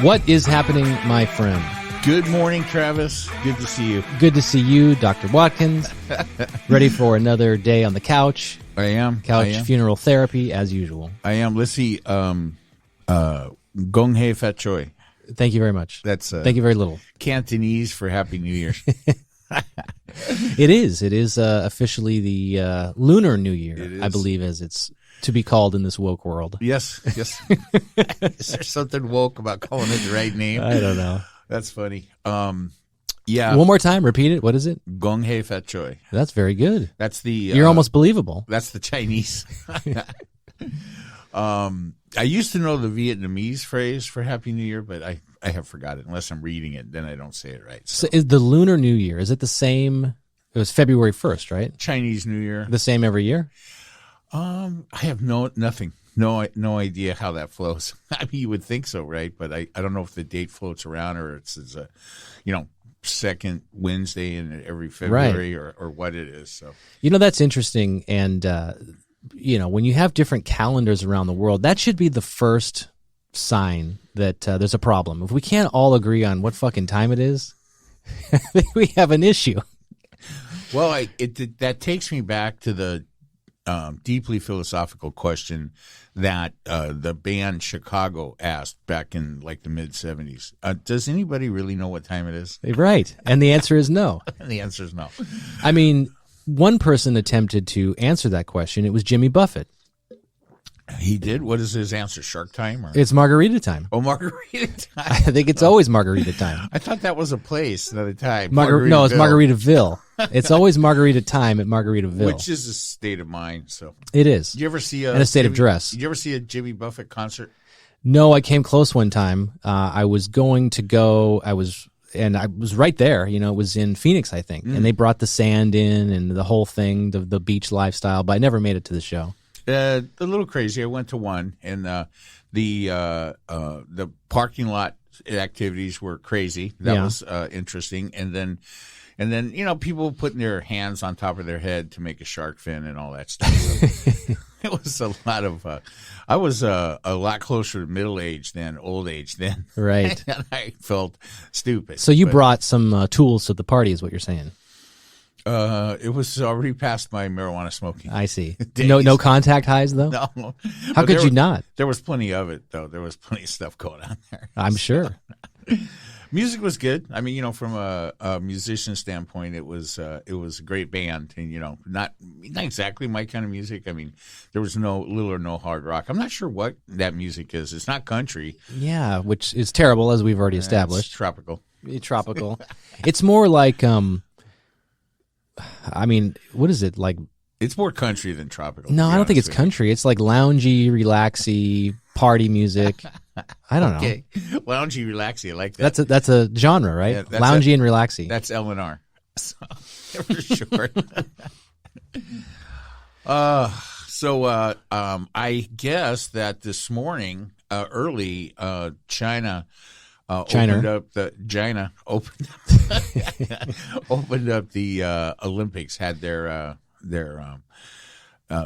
What is happening, my friend? Good morning, Travis. Good to see you. Good to see you, Dr. Watkins. Ready for another day on the couch. I am. Couch funeral therapy, as usual. I am. Let's see. Gong Hei Fat Choi. Thank you very much. Thank you very little. Cantonese for Happy New Year. It is. It is officially the Lunar New Year, I believe, as it's to be called in this woke world. Yes. Is there something woke about calling it the right name? I don't know. That's funny. Yeah. One more time. Repeat it. What is it? Gong Hei Fat Choi. That's very good. That's the. You're almost believable. That's the Chinese. I used to know the Vietnamese phrase for Happy New Year, but I have forgot it. Unless I'm reading it, then I don't say it right. So is the Lunar New Year, is it the same? It was February 1st, right? Chinese New Year. The same every year? I have no idea how that flows. I mean, you would think so, right? But I don't know if the date floats around or it's a, second Wednesday in every February, right, or what it is. So that's interesting. And when you have different calendars around the world, that should be the first sign that there's a problem. If we can't all agree on what fucking time it is, I think we have an issue. Well, that takes me back to the deeply philosophical question that the band Chicago asked back in like the mid-'70s. Does anybody really know what time it is? Right. And the answer is no. And the answer is no. I mean, one person attempted to answer that question. It was Jimmy Buffett. He did? What is his answer? Shark time? Or? It's margarita time. Oh, margarita time. I think it's always margarita time. I thought that was a place, not a time. No, it's Margaritaville. It's always margarita time at Margaritaville. Which is a state of mind. So it is. Did you ever see and a state of dress. Did you ever see a Jimmy Buffett concert? No, I came close one time. I was going to go. I was right there. It was in Phoenix, I think. And they brought the sand in and the whole thing, the beach lifestyle, but I never made it to the show. A little crazy. I went to one, and the parking lot activities were crazy. That was interesting. And then people putting their hands on top of their head to make a shark fin and all that stuff. So it was a lot of. I was a lot closer to middle age than old age then. Right. And I felt stupid. So you brought some tools to the party, is what you're saying? It was already past my marijuana smoking. I see. No contact highs, though? No. How could you not? There was plenty of it, though. There was plenty of stuff going on there. I'm sure. Music was good. I mean, from a musician standpoint, it was a great band, and not exactly my kind of music. I mean, there was little or no hard rock. I'm not sure what that music is. It's not country. Yeah, which is terrible, as we've already established. It's tropical. It's more like I mean, what is it like? It's more country than tropical. No, I don't think it's country. It's like loungy, relaxy, party music. I don't know. Okay, loungy, relaxy. I like that. That's a genre, right? Yeah, loungy and relaxy. That's L&R. So, for sure. I guess that this morning, early, China opened up the Olympics, had their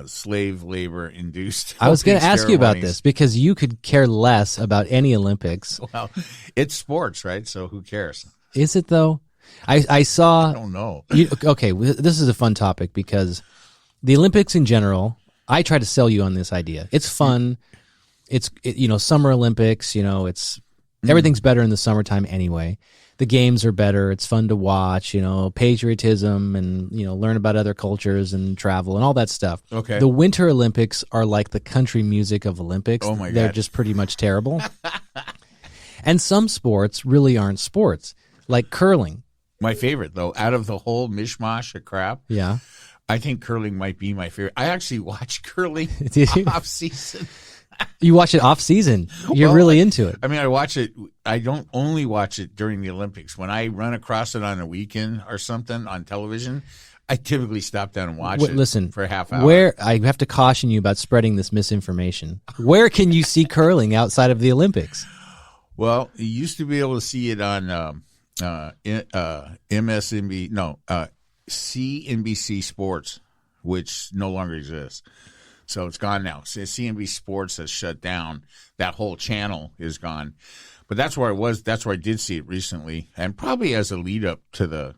slave labor induced. I was going to ask you about this because you could care less about any Olympics. Well, it's sports, right? So who cares? Is it though? I saw. I don't know. Okay, this is a fun topic because the Olympics in general. I try to sell you on this idea. It's fun. It's Summer Olympics. It's. Everything's better in the summertime anyway. The games are better. It's fun to watch, patriotism and, learn about other cultures and travel and all that stuff. Okay. The Winter Olympics are like the country music of Olympics. Oh, my God. They're just pretty much terrible. And some sports really aren't sports, like curling. My favorite, though, out of the whole mishmash of crap. Yeah. I think curling might be my favorite. I actually watch curling off season. You watch it off season. You're really into it. I mean, I watch it. I don't only watch it during the Olympics. When I run across it on a weekend or something on television, I typically stop down and watch it for a half hour. Where I have to caution you about spreading this misinformation. Where can you see curling outside of the Olympics? Well, you used to be able to see it on CNBC Sports, which no longer exists. So it's gone now. So CNBC Sports has shut down. That whole channel is gone. But that's where I was. That's where I did see it recently, and probably as a lead up to the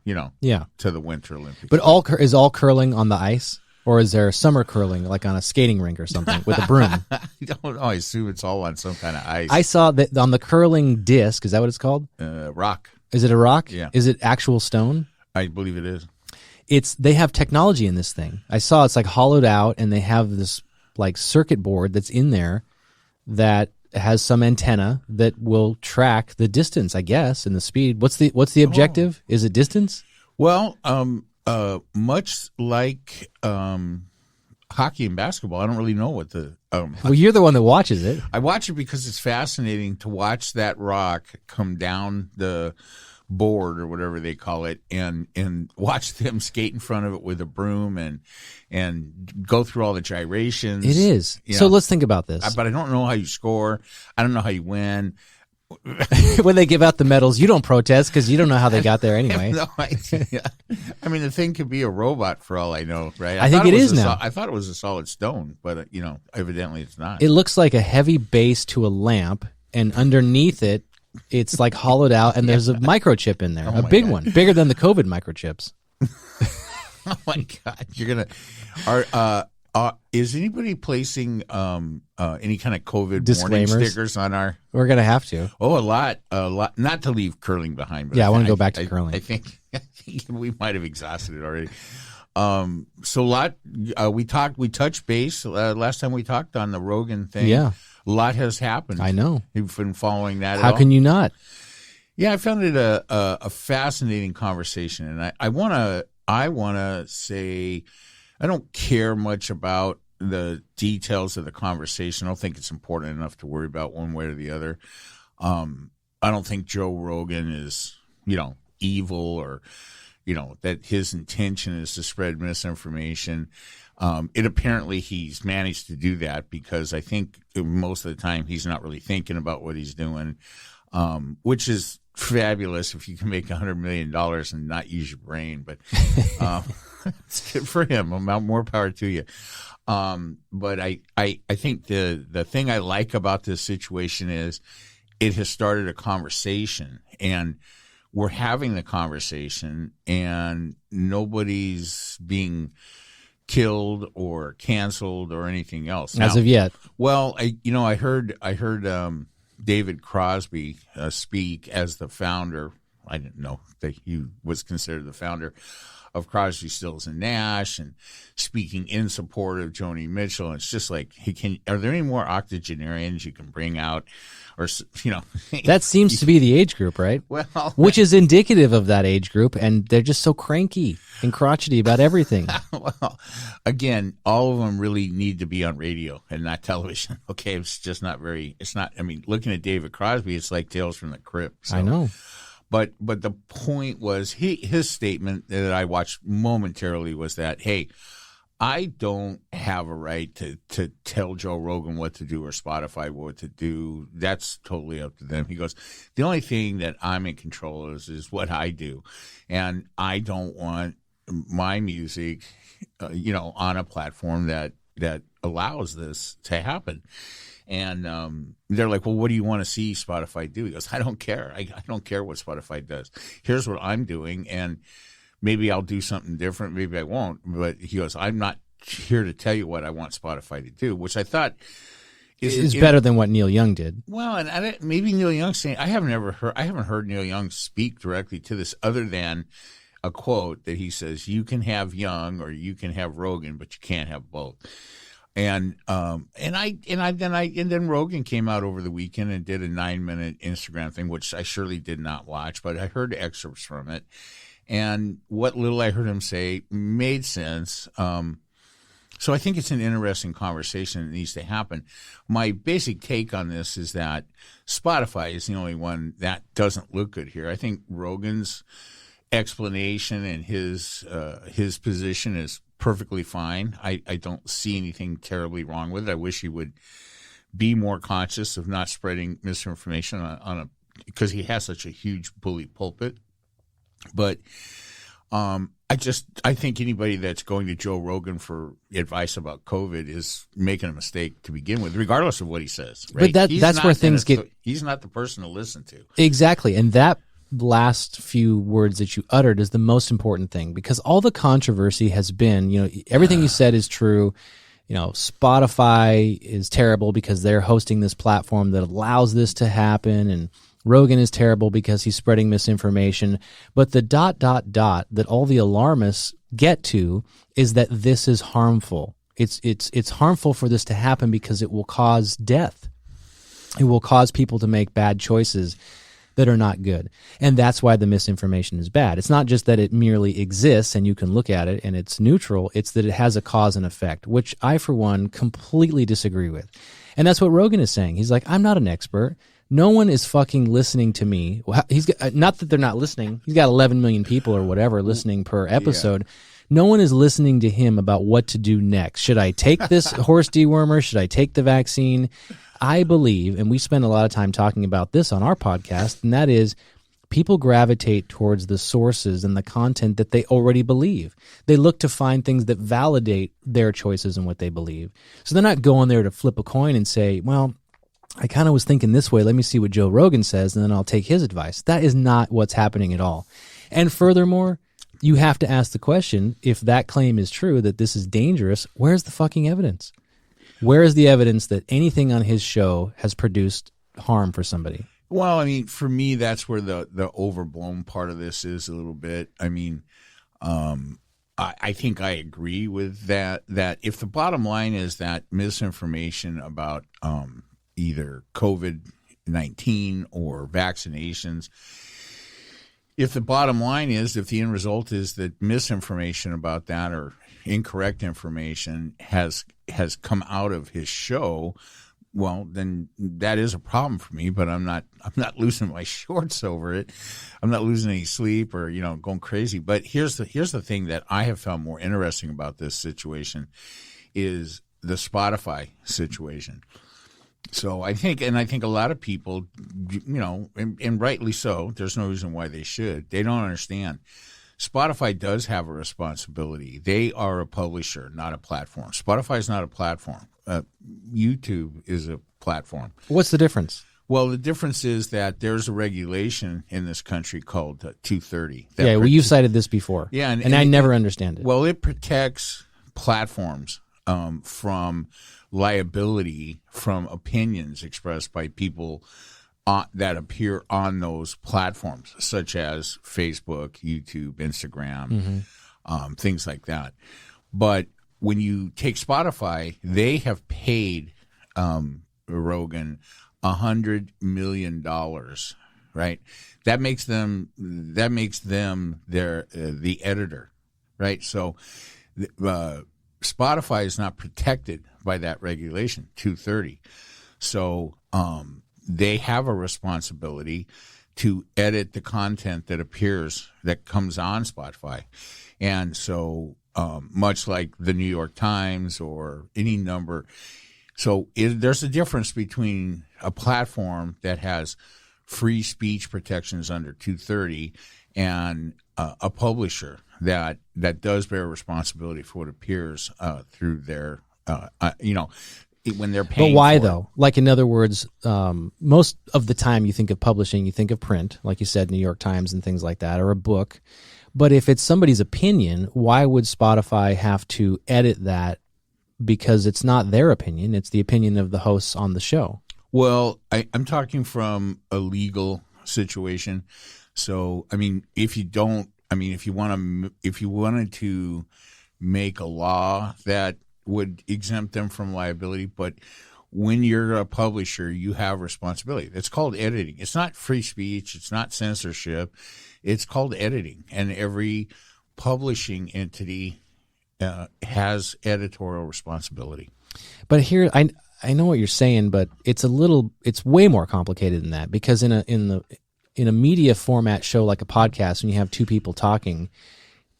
to the Winter Olympics. But is all curling on the ice, or is there summer curling like on a skating rink or something with a broom? I don't know. I assume it's all on some kind of ice. I saw that on the curling disc. Is that what it's called? Rock. Is it a rock? Yeah. Is it actual stone? I believe it is. They have technology in this thing. I saw it's like hollowed out, and they have this like circuit board that's in there that has some antenna that will track the distance, I guess, and the speed. What's the objective? Is it distance? Well, much like hockey and basketball, I don't really know what the. Well, you're the one that watches it. I watch it because it's fascinating to watch that rock come down the board or whatever they call it, and watch them skate in front of it with a broom and go through all the gyrations. It is. So let's think about this. But I don't know how you score. I don't know how you win. When they give out the medals, you don't protest because you don't know how they got there anyway. No idea. I mean, the thing could be a robot for all I know, right? I think it is now. I thought it was a solid stone, but evidently it's not. It looks like a heavy base to a lamp, and underneath it, it's like hollowed out, and there's a microchip in there, a big one, bigger than the COVID microchips. Oh my God! You're gonna is anybody placing any kind of COVID disclaimers, warning stickers on our? We're gonna have to. Oh, a lot. Not to leave curling behind, but yeah, I want to go back to curling. I think we might have exhausted it already. So a lot. We touched base last time we talked on the Rogan thing. Yeah. A lot has happened. I know. You've been following that. How can you not? Yeah, I found it a fascinating conversation, and I want to say I don't care much about the details of the conversation. I don't think it's important enough to worry about one way or the other. I don't think Joe Rogan is evil or that his intention is to spread misinformation. It apparently he's managed to do that because I think most of the time he's not really thinking about what he's doing, which is fabulous if you can make $100 million and not use your brain. But it's good for him. More power to you. But I think the thing I like about this situation is it has started a conversation, and we're having the conversation, and nobody's being killed or canceled or anything else as of yet. Well, I heard David Crosby speak as the founder. I didn't know that he was considered the founder of Crosby, Stills and Nash, and speaking in support of Joni Mitchell. And it's just like, are there any more octogenarians you can bring out? Or that seems to be the age group, right? Well, which is indicative of that age group, and they're just so cranky and crotchety about everything. Well, again, all of them really need to be on radio and not television. Okay, it's just not very. It's not. I mean, looking at David Crosby, it's like Tales from the Crypt. So. I know. But the point was his statement that I watched momentarily was that, hey, I don't have a right to tell Joe Rogan what to do or Spotify what to do. That's totally up to them. He goes, the only thing that I'm in control of is what I do. And I don't want my music, on a platform that allows this to happen. And they're like, well, what do you want to see Spotify do? He goes, I don't care. I don't care what Spotify does. Here's what I'm doing, and maybe I'll do something different. Maybe I won't. But he goes, I'm not here to tell you what I want Spotify to do, which I thought is better than what Neil Young did. Well, and maybe Neil Young saying, I haven't heard Neil Young speak directly to this other than a quote that he says, you can have Young or you can have Rogan, but you can't have both. And then Rogan came out over the weekend and did a 9-minute Instagram thing, which I surely did not watch, but I heard excerpts from it. And what little I heard him say made sense. So I think it's an interesting conversation that needs to happen. My basic take on this is that Spotify is the only one that doesn't look good here. I think Rogan's explanation and his position is perfectly fine. I don't see anything terribly wrong with it. I wish he would be more conscious of not spreading misinformation because he has such a huge bully pulpit. But I think anybody that's going to Joe Rogan for advice about COVID is making a mistake to begin with, regardless of what he says. Right? But that's where things get. He's not the person to listen to. Exactly, and that last few words that you uttered is the most important thing, because all the controversy has been, everything you said is true. Spotify is terrible because they're hosting this platform that allows this to happen, and Rogan is terrible because he's spreading misinformation. But the ... that all the alarmists get to is that this is harmful. It's harmful for this to happen because it will cause death. It will cause people to make bad choices that are not good. And that's why the misinformation is bad. It's not just that it merely exists and you can look at it and it's neutral. It's that it has a cause and effect, which I, for one, completely disagree with. And that's what Rogan is saying. He's like, I'm not an expert. No one is fucking listening to me. Not that they're not listening. He's got 11 million people or whatever listening per episode. Yeah. No one is listening to him about what to do next. Should I take this horse dewormer? Should I take the vaccine? I believe, and we spend a lot of time talking about this on our podcast, and that is people gravitate towards the sources and the content that they already believe. They look to find things that validate their choices and what they believe. So they're not going there to flip a coin and say, well, I kind of was thinking this way. Let me see what Joe Rogan says, and then I'll take his advice. That is not what's happening at all. And furthermore, you have to ask the question, if that claim is true, that this is dangerous, where's the fucking evidence? Where is the evidence that anything on his show has produced harm for somebody? Well, I mean, for me, that's where the overblown part of this is a little bit. I mean, I think I agree with that if the bottom line is that misinformation about either COVID-19 or vaccinations, if the bottom line is, if the end result is that misinformation about that or incorrect information has come out of his show, well, then that is a problem for me. But I'm not losing my shorts over it. I'm not losing any sleep or going crazy. But here's the thing that I have found more interesting about this situation is the Spotify situation. So I think a lot of people, and rightly so, there's no reason why they should. They don't understand. Spotify does have a responsibility. They are a publisher, not a platform. Spotify is not a platform. YouTube is a platform. What's the difference? Well, the difference is that there's a regulation in this country called 230. Yeah, well, you've cited this before. Yeah, and I never understand it. Well, it protects platforms from liability from opinions expressed by people that appear on those platforms, such as Facebook, YouTube, Instagram, things like that. But when you take Spotify, they have paid Rogan $100 million, right? That makes them the editor, right? So Spotify is not protected by that regulation, 230. So they have a responsibility to edit the content that comes on Spotify. And so much like the New York Times or any number. So there's a difference between a platform that has free speech protections under 230 and a publisher that does bear responsibility for what appears through their, when they're paying. But why for though? Like, in other words, most of the time you think of publishing, you think of print, like you said, New York Times and things like that, or a book. But if it's somebody's opinion, why would Spotify have to edit that? Because it's not their opinion; it's the opinion of the hosts on the show. Well, I'm talking from a legal situation. So, I mean, if you wanted to make a law that would exempt them from liability, but when you're a publisher, you have responsibility. It's called editing. It's not free speech. It's not censorship. It's called editing. And every publishing entity has editorial responsibility. But here, I know what you're saying, but it's way more complicated than that, because in a media format show like a podcast, when you have two people talking,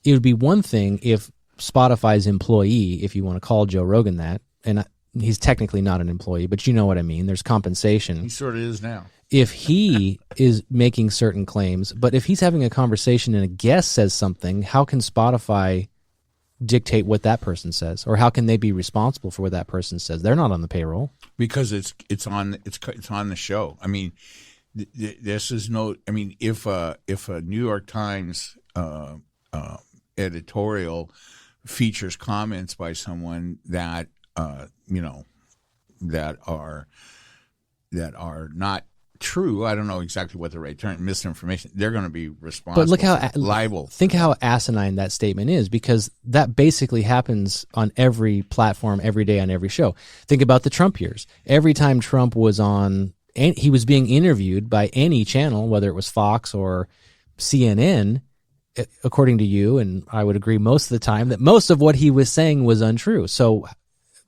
it would be one thing if Spotify's employee, if you want to call Joe Rogan that, and he's technically not an employee, but you know what I mean. There's compensation. He sort of is now. if he is making certain claims, but if he's having a conversation and a guest says something, how can Spotify dictate what that person says, or how can they be responsible for what that person says? They're not on the payroll because it's on the show. I mean, this is no. I mean, if a New York Times editorial features comments by someone that that are not true. I don't know exactly what the right term, misinformation. They're going to be responsible. But look how liable. Think how asinine that statement is, because that basically happens on every platform, every day, on every show. Think about the Trump years. Every time Trump was on, and he was being interviewed by any channel, whether it was Fox or CNN, according to you, and I would agree most of the time, that most of what he was saying was untrue. So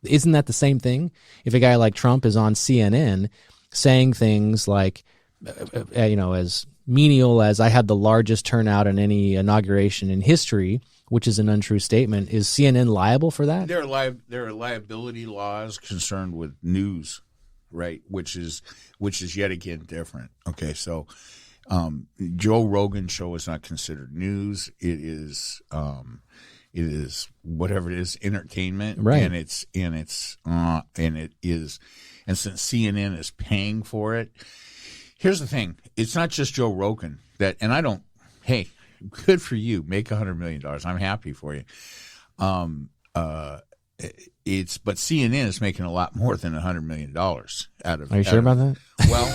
isn't that the same thing? If a guy like Trump is on CNN saying things like, as menial as "I had the largest turnout in any inauguration in history," which is an untrue statement, is CNN liable for that? There are liability laws concerned with news, right? Which is yet again different. Okay, so Joe Rogan show is not considered news. It is whatever it is, entertainment, right? And since CNN is paying for it, here's the thing: it's not just Joe Rogan that, and I don't. Hey, good for you, make $100 million. I'm happy for you. But CNN is making a lot more than $100 million out of. Are you sure about that? Well,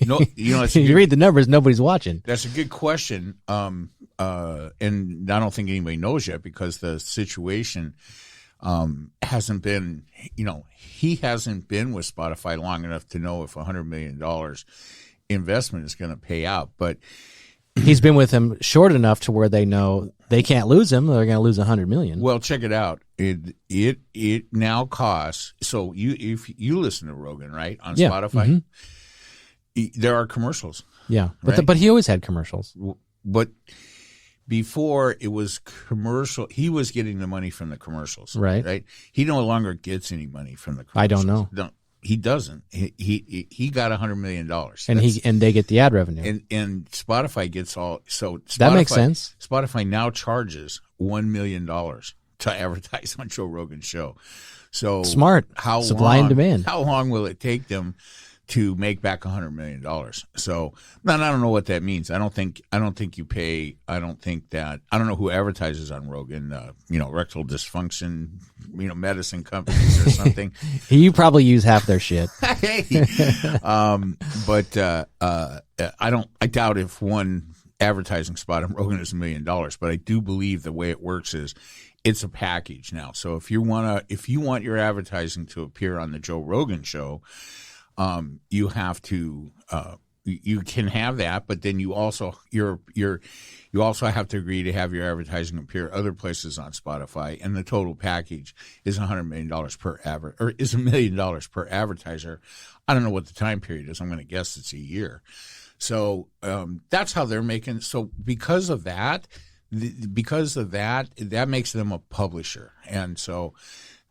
no, you read the numbers, nobody's watching. That's a good question. And I don't think anybody knows yet, because the situation hasn't been, he hasn't been with Spotify long enough to know if $100 million investment is going to pay out. But he's been with him short enough to where they know they can't lose him. They're going to lose $100 million. Well, check it out. It now costs. So if you listen to Rogan, right, on Spotify, there are commercials. Yeah, but right? But he always had commercials. But before it was commercial, he was getting the money from the commercials. Right. He no longer gets any money from the commercials. I don't know. No, he doesn't. He got $100 million, and they get the ad revenue. And Spotify gets all. So Spotify, that makes sense. Spotify now charges $1 million to advertise on Joe Rogan's show. So smart. Supply and demand. How long will it take them to make back $100 million? So I don't know what that means. I don't think you pay. I don't know who advertises on Rogan. Rectal dysfunction, medicine companies or something. You probably use half their shit. Hey, but I doubt if one advertising spot on Rogan is $1 million. But I do believe the way it works is it's a package now. So if you want your advertising to appear on the Joe Rogan show, you have to you can have that, but then you also you also have to agree to have your advertising appear other places on Spotify, and the total package is $100 million is $1 million per advertiser. I don't know what the time period is. I'm going to guess it's a year. So that's how they're making. So because of that, that makes them a publisher, and so.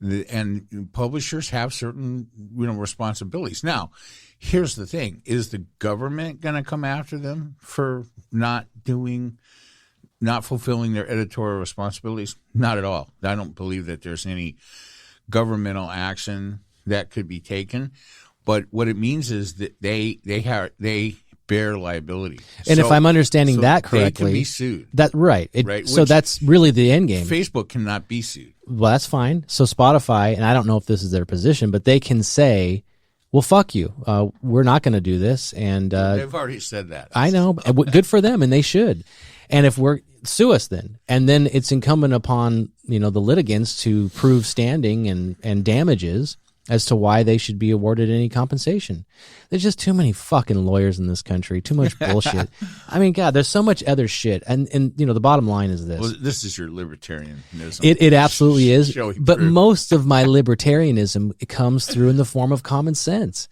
And publishers have certain, responsibilities. Now, here's the thing: is the government going to come after them for not fulfilling their editorial responsibilities? Not at all. I don't believe that there's any governmental action that could be taken. But what it means is that they bear liability. And if I'm understanding that correctly, they can be sued. Right. So that's really the end game. Facebook cannot be sued. Well, that's fine. So Spotify, and I don't know if this is their position, but they can say, well, fuck you. We're not going to do this. And they've already said that. I know. Good for them, and they should. And if sue us then. And then it's incumbent upon, the litigants to prove standing and damages as to why they should be awarded any compensation. There's just too many fucking lawyers in this country, too much bullshit. I mean, God, there's so much other shit. And the bottom line is this. Well, this is your libertarianism. It absolutely is. But most of my libertarianism comes through in the form of common sense.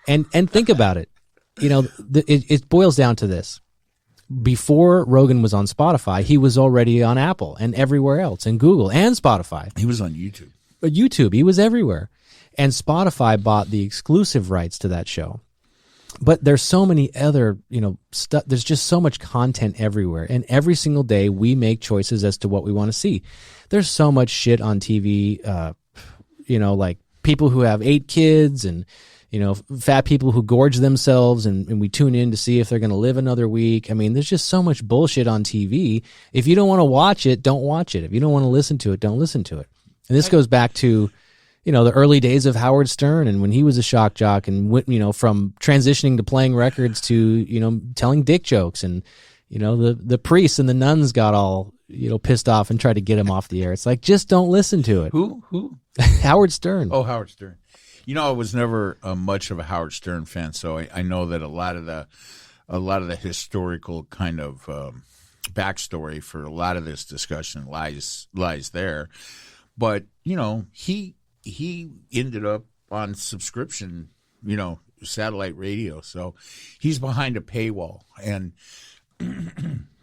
And think about it. It boils down to this. Before Rogan was on Spotify, he was already on Apple and everywhere else, and Google and Spotify. He was on YouTube. He was everywhere. And Spotify bought the exclusive rights to that show. But there's so many other, stuff. There's just so much content everywhere. And every single day we make choices as to what we want to see. There's so much shit on TV, like people who have 8 kids and, fat people who gorge themselves and we tune in to see if they're going to live another week. I mean, there's just so much bullshit on TV. If you don't want to watch it, don't watch it. If you don't want to listen to it, don't listen to it. And this goes back to, the early days of Howard Stern and when he was a shock jock and, from transitioning to playing records to, telling dick jokes and, the priests and the nuns got all, pissed off and tried to get him off the air. It's like, just don't listen to it. Who? Howard Stern. Oh, Howard Stern. I was never much of a Howard Stern fan, so I know that a lot of the historical kind of backstory for a lot of this discussion lies there. But he ended up on subscription, satellite radio, so he's behind a paywall, and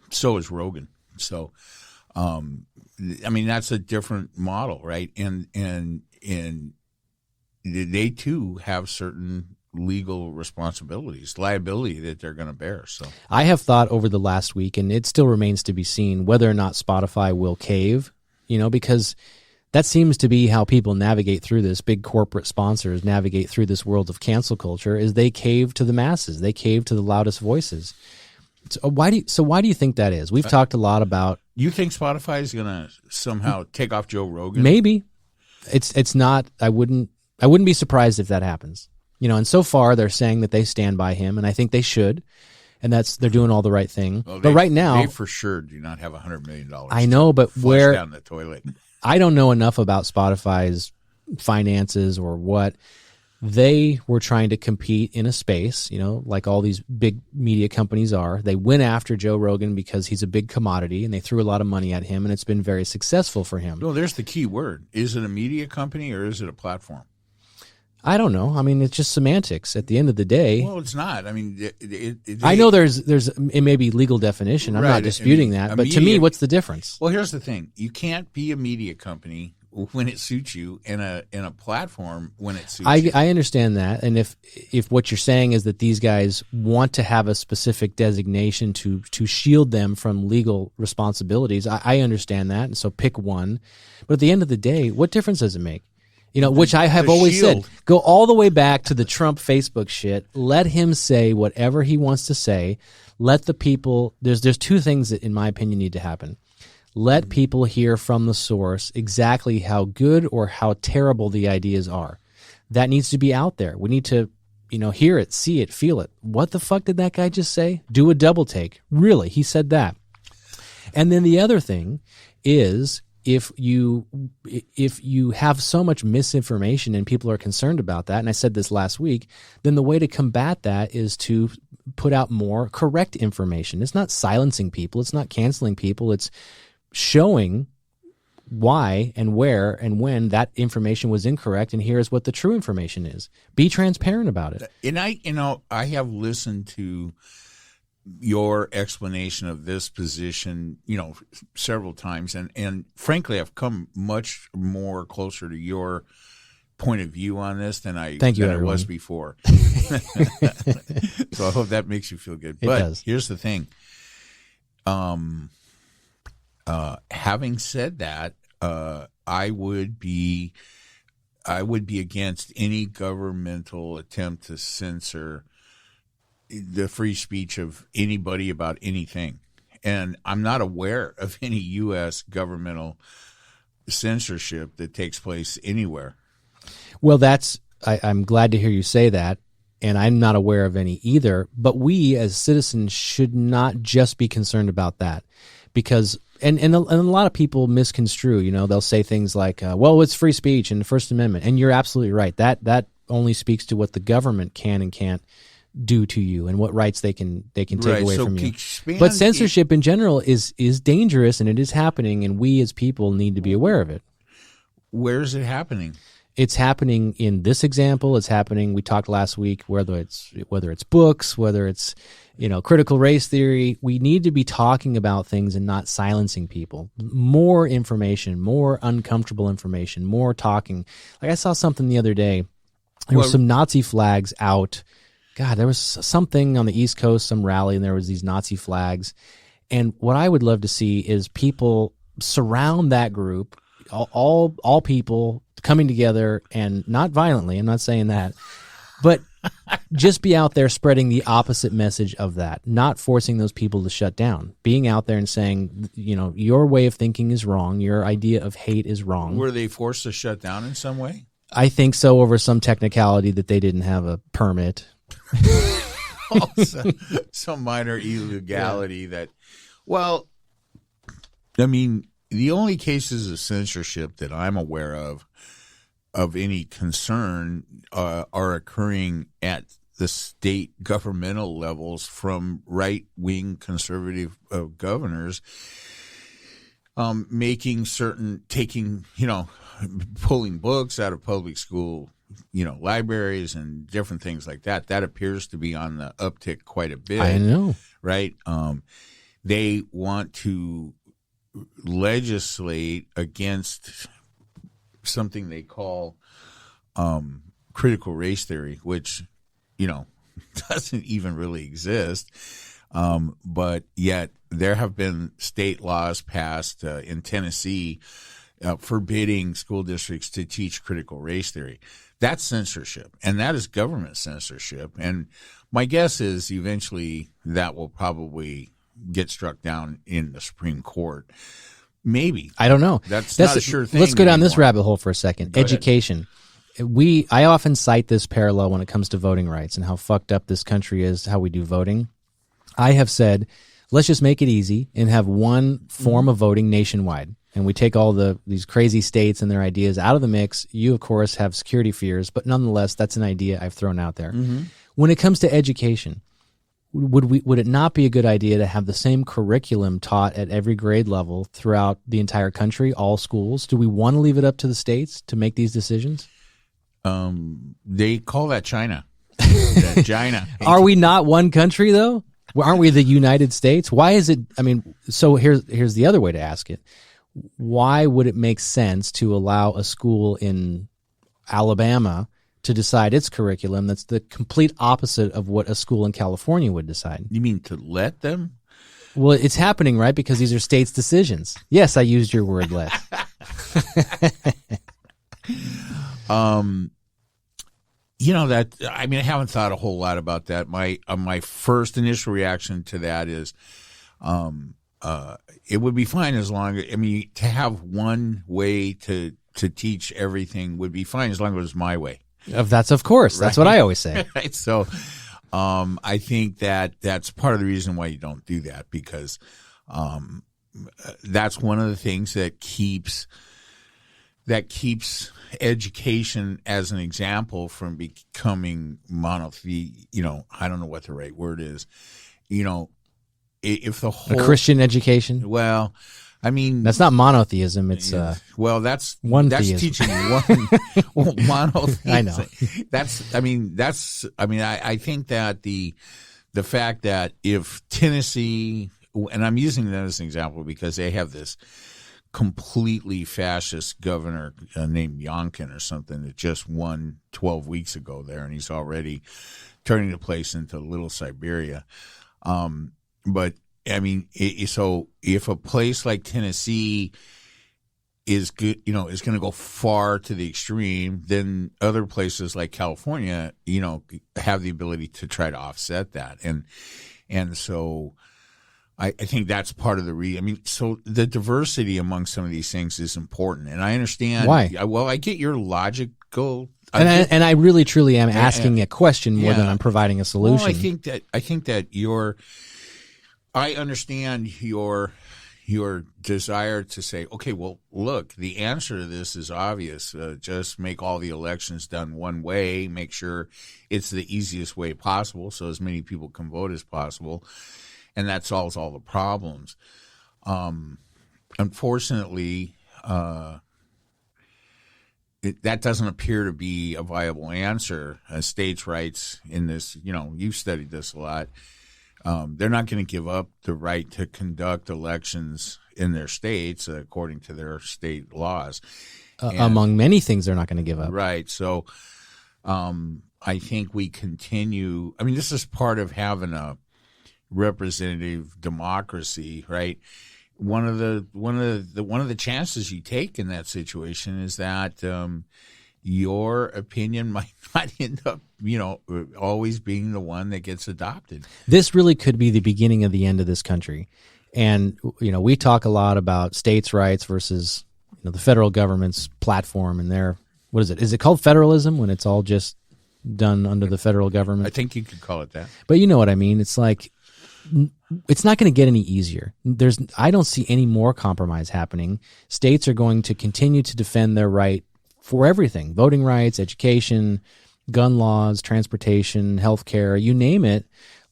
so is Rogan. So, that's a different model, right? And they too have certain legal responsibilities, liability that they're going to bear. So I have thought over the last week, and it still remains to be seen whether or not Spotify will cave, because that seems to be how people navigate through this. Big corporate sponsors navigate through this world of cancel culture is they cave to the masses. They cave to the loudest voices. So why do you think that is? We've talked a lot about. You think Spotify is going to somehow take off Joe Rogan? Maybe. It's not. I wouldn't be surprised if that happens. And so far they're saying that they stand by him, and I think they should, and they're doing all the right thing. Well, but right now, they for sure do not have $100 million. I know, but where down the toilet. I don't know enough about Spotify's finances or what. They were trying to compete in a space, like all these big media companies are. They went after Joe Rogan because he's a big commodity, and they threw a lot of money at him, and it's been very successful for him. No, there's the key word. Is it a media company or is it a platform? I don't know. It's just semantics at the end of the day. Well, it's not. I know it may be legal definition. I'm not disputing that. But to me, what's the difference? Well, here's the thing. You can't be a media company when it suits you and a platform when it suits you. I understand that. And if what you're saying is that these guys want to have a specific designation to shield them from legal responsibilities, I understand that. And so pick one. But at the end of the day, what difference does it make? Which I have always said, go all the way back to the Trump Facebook shit. Let him say whatever he wants to say. Let the people, there's 2 things that, in my opinion, need to happen. Let people hear from the source exactly how good or how terrible the ideas are. That needs to be out there. We need to, hear it, see it, feel it. What the fuck did that guy just say? Do a double take. Really? He said that. And then the other thing is, if you have so much misinformation and people are concerned about that, and I said this last week, then the way to combat that is to put out more correct information. It's not silencing people. It's not canceling people. It's showing why and where and when that information was incorrect, and here's what the true information is. Be transparent about it. And I have listened to your explanation of this position, several times, and frankly, I've come much more closer to your point of view on this than I was before. So I hope that makes you feel good. But does. Here's the thing. Having said that, I would be against any governmental attempt to censor the free speech of anybody about anything. And I'm not aware of any U.S. governmental censorship that takes place anywhere. Well, I'm glad to hear you say that, and I'm not aware of any either. But we as citizens should not just be concerned about that, because and a lot of people misconstrue. They'll say things like, "Well, it's free speech and the First Amendment," and you're absolutely right. That only speaks to what the government can and can't do to you and what rights they can take away from you. But censorship in general is dangerous, and it is happening, and we as people need to be aware of it. Where is it happening? It's happening in this example. It's happening. We talked last week whether it's books, whether it's critical race theory. We need to be talking about things and not silencing people. More information, more uncomfortable information, more talking. Like I saw something the other day. There were some Nazi flags out God, there was something on the East Coast, some rally, and there was these Nazi flags. And what I would love to see is people surround that group, all people coming together, and not violently, I'm not saying that, but just be out there spreading the opposite message of that, not forcing those people to shut down, being out there and saying, your way of thinking is wrong, your idea of hate is wrong. Were they forced to shut down in some way? I think so, over some technicality that they didn't have a permit. Some minor illegality that, well, I mean, the only cases of censorship that I'm aware of any concern are occurring at the state governmental levels from right-wing conservative governors pulling books out of public school, libraries and different things like that. That appears to be on the uptick quite a bit. I know. Right? They want to legislate against something they call critical race theory, which, doesn't even really exist. But yet there have been state laws passed in Tennessee forbidding school districts to teach critical race theory. That's censorship, and that is government censorship. And my guess is eventually that will probably get struck down in the Supreme Court. Maybe. I don't know. That's not a sure thing. Let's go down anymore. this rabbit hole for a second. Education. I often cite this parallel when it comes to voting rights and how fucked up this country is, how we do voting. I have said, let's just make it easy and have one form of voting nationwide. And we take all these crazy states and their ideas out of the mix. You, of course, have security fears, but nonetheless, that's an idea I've thrown out there. Mm-hmm. When it comes to education, would it not be a good idea to have the same curriculum taught at every grade level throughout the entire country, all schools? Do we want to leave it up to the states to make these decisions? They call that China. China. Are we not one country, though? Aren't we the United States? Why is it? I mean, so here's the other way to ask it. Why would it make sense to allow a school in Alabama to decide its curriculum that's the complete opposite of what a school in California would decide? You mean to let them? Well, it's happening, right? Because these are states' decisions. Yes, I used your word, let. I haven't thought a whole lot about that. My first initial reaction to that is, it would be fine as long as, to have one way to teach everything would be fine as long as it was my way. That's of course. That's what I always say. Right. So, I think that's part of the reason why you don't do that, because, that's one of the things that keeps education as an example from becoming monolithic. I don't know what the right word is. If the whole a Christian education. Well, that's not monotheism. It's that's one. That's theism. teaching one monotheism. I know. I think that the fact that if Tennessee, and I'm using that as an example because they have this completely fascist governor named Youngkin or something that just won 12 weeks ago there, and he's already turning the place into Little Siberia. But so if a place like Tennessee is good, is going to go far to the extreme, then other places like California, have the ability to try to offset that. And so I think that's part of the reason. So the diversity among some of these things is important, and I understand why. Well, I get your logical. And I really truly am asking a question more than I'm providing a solution. Well, I think that I understand your desire to say, okay, well, look, the answer to this is obvious. Just make all the elections done one way. Make sure it's the easiest way possible, so as many people can vote as possible, and that solves all the problems. Unfortunately, that doesn't appear to be a viable answer. States' rights in this, you've studied this a lot. They're not going to give up the right to conduct elections in their states according to their state laws. Among many things they're not going to give up. Right. So I think we continue. I mean, this is part of having a representative democracy, right? One of the chances you take in that situation is that your opinion might not end up, always being the one that gets adopted. This really could be the beginning of the end of this country. And, we talk a lot about states' rights versus, the federal government's platform and their, what is it? Is it called federalism when it's all just done under the federal government? I think you could call it that. But you know what I mean? It's like, it's not going to get any easier. I don't see any more compromise happening. States are going to continue to defend their right for everything: voting rights, education, gun laws, transportation, healthcare, you name it.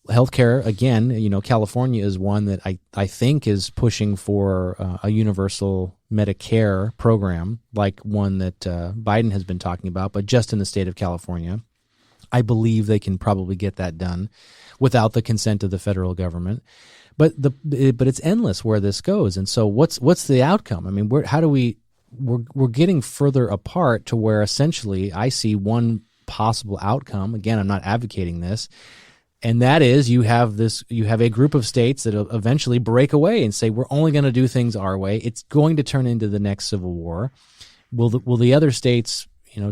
Healthcare, again, California is one that I think is pushing for a universal Medicare program, like one that Biden has been talking about, but just in the state of California. I believe they can probably get that done without the consent of the federal government. But it's endless where this goes. And so what's the outcome? I mean, we're getting further apart to where essentially I see one possible outcome. Again, I'm not advocating this. And that is you have a group of states that eventually break away and say, we're only going to do things our way. It's going to turn into the next civil war. Will the other states,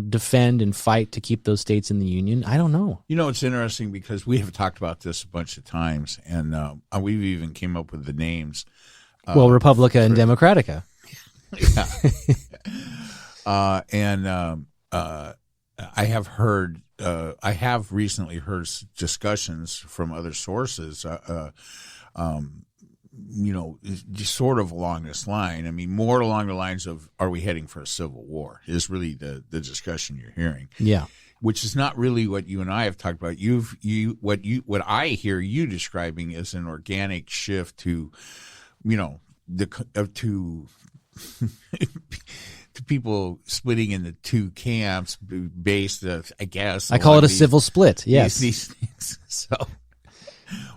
defend and fight to keep those states in the union? I don't know. It's interesting because we have talked about this a bunch of times, and we've even came up with the names. Republica and Democratica. Yeah. I have recently heard discussions from other sources, just sort of along this line. I mean, more along the lines of, are we heading for a civil war is really the discussion you're hearing. Yeah. Which is not really what you and I have talked about. What I hear you describing is an organic shift to, to people splitting into two camps based, I guess. I call it a civil split. Yes. These things. So,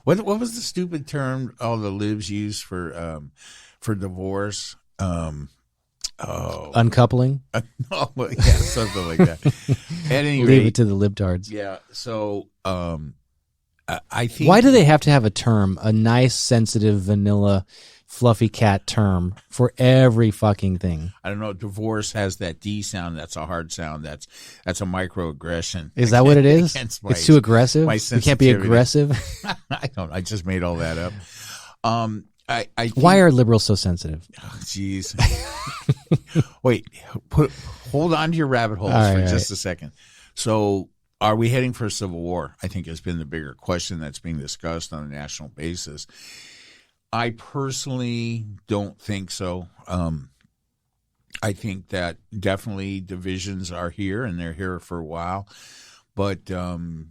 what was the stupid term all the libs use for divorce? Uncoupling? Something like that. At any Leave rate, it to the libtards. Yeah. So, I think. Why do they have to have a term, a nice, sensitive, vanilla, fluffy cat term for every fucking thing? I don't know. Divorce has that D sound. That's a hard sound. That's a microaggression. Is that what it is? It's too aggressive. You can't be aggressive. I just made all that up. I think, why are liberals so sensitive? Jeez. Wait. Hold on to your rabbit holes for just a second. So, are we heading for a civil war? I think has been the bigger question that's being discussed on a national basis. I personally don't think so. I think that definitely divisions are here, and they're here for a while. But and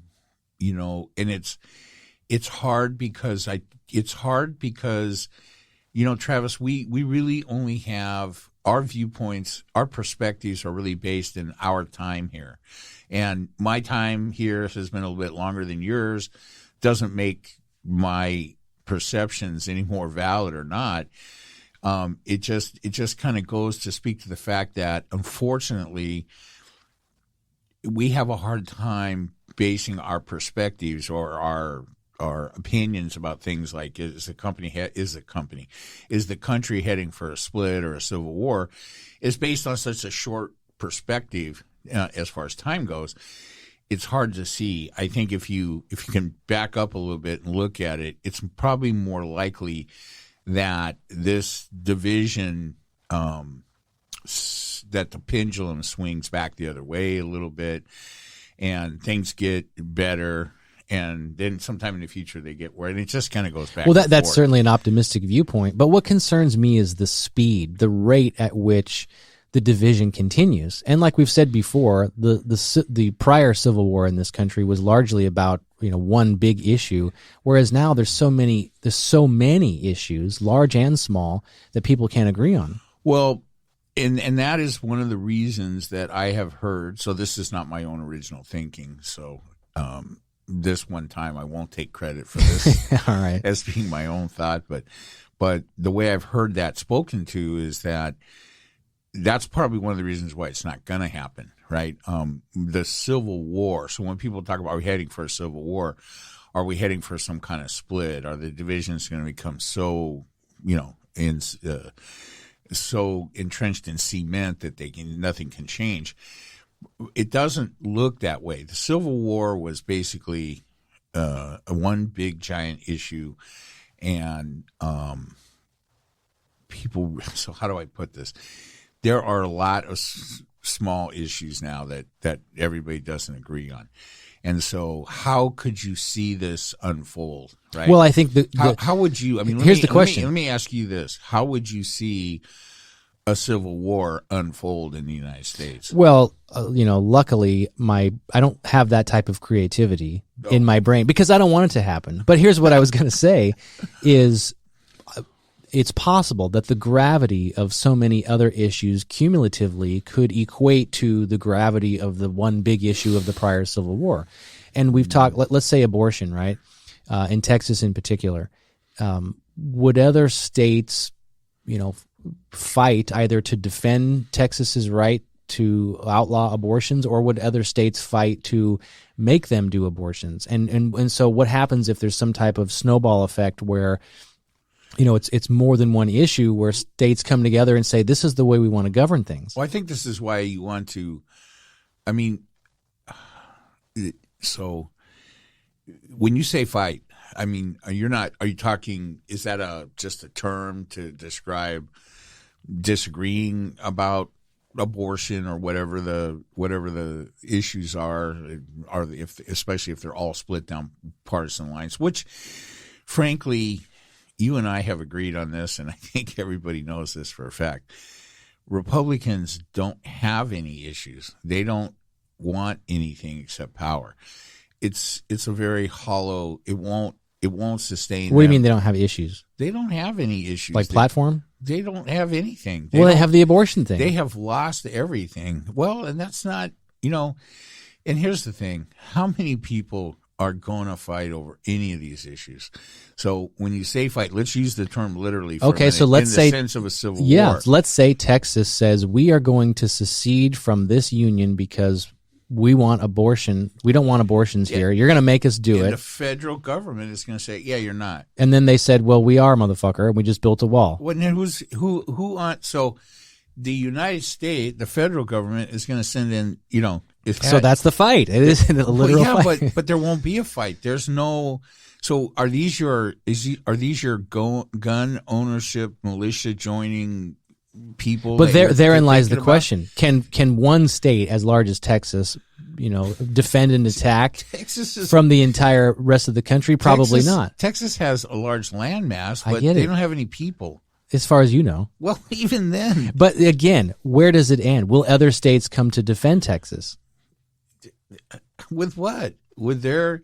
it's hard because Travis, we really only have our viewpoints, our perspectives are really based in our time here, and my time here has been a little bit longer than yours. Doesn't make my perceptions any more valid or not. It just kind of goes to speak to the fact that unfortunately we have a hard time basing our perspectives or our opinions about things like is the country heading for a split or a civil war is based on such a short perspective as far as time goes. It's hard to see. I think if you can back up a little bit and look at it, it's probably more likely that this division, that the pendulum swings back the other way a little bit, and things get better, and then sometime in the future they get worse, and it just kind of goes back. Well, that's certainly an optimistic viewpoint. But what concerns me is the speed, the rate at which the division continues. And like we've said before, the prior civil war in this country was largely about one big issue, whereas now there's so many issues, large and small, that people can't agree on. Well, and that is one of the reasons that I have heard. So this is not my own original thinking. So this one time I won't take credit for this all right, as being my own thought, but the way I've heard that spoken to is that that's probably one of the reasons why it's not going to happen, right? The Civil War. So when people talk about are we heading for a civil war, are we heading for some kind of split? Are the divisions going to become so, so entrenched in cement that nothing can change? It doesn't look that way. The Civil War was basically one big giant issue, and people. So how do I put this? There are a lot of small issues now that everybody doesn't agree on, and so how could you see this unfold? Right. Well, I think how would you? I mean, here's the question. Let me ask you this: how would you see a civil war unfold in the United States? Well, luckily I don't have that type of creativity in my brain because I don't want it to happen. But here's what I was going to say is it's possible that the gravity of so many other issues cumulatively could equate to the gravity of the one big issue of the prior Civil War. And we've talked, let's say abortion, right? In Texas in particular. Would other states, fight either to defend Texas's right to outlaw abortions, or would other states fight to make them do abortions? And so what happens if there's some type of snowball effect where, it's more than one issue where states come together and say, this is the way we want to govern things? Well, I think this is why you want to, so when you say fight, are you talking, is that just a term to describe disagreeing about abortion or whatever the issues are especially if they're all split down partisan lines, which frankly, you and I have agreed on this, and I think everybody knows this for a fact. Republicans don't have any issues. They don't want anything except power. It's a very hollow, it won't sustain. What do you mean they don't have issues? They don't have any issues. Like platform? They don't have anything. They have the abortion thing. They have lost everything. Well, and that's not, and here's the thing. How many people are going to fight over any of these issues? So when you say fight, let's use the term literally for a minute, so let's say, in the sense of a civil war. Yeah, let's say Texas says we are going to secede from this union because we want abortion. We don't want abortions here. You're going to make us do it. The federal government is going to say, yeah, you're not. And then they said, well, we are, motherfucker, and we just built a wall. Well, who on? So the United States, the federal government is going to send in, so that's the fight. It is a literal fight. But there won't be a fight. There's no. So are these your gun ownership militia joining people? But therein lies the question: Can one state as large as Texas, defend an attack from the entire rest of the country? Probably not. Texas has a large landmass, but they don't have any people. As far as you know. Well, even then. But again, where does it end? Will other states come to defend Texas? With what? With who?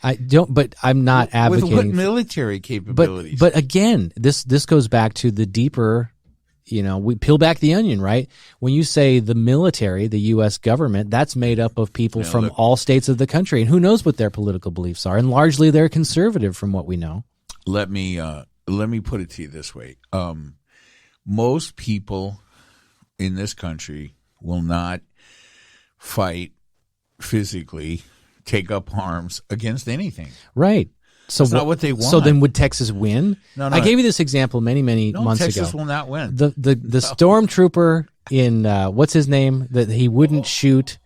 I don't. But I'm not advocating. With what military capabilities? But again, this goes back to the deeper. We peel back the onion, right? When you say the military, the U.S. government, that's made up of people from all states of the country, and who knows what their political beliefs are, and largely they're conservative, from what we know. Let me put it to you this way: most people in this country will not fight physically, take up arms against anything. Right. So that's not what they want. So then would Texas win? No. I gave you this example many months ago. Texas will not win. The stormtrooper in what's his name that he wouldn't shoot.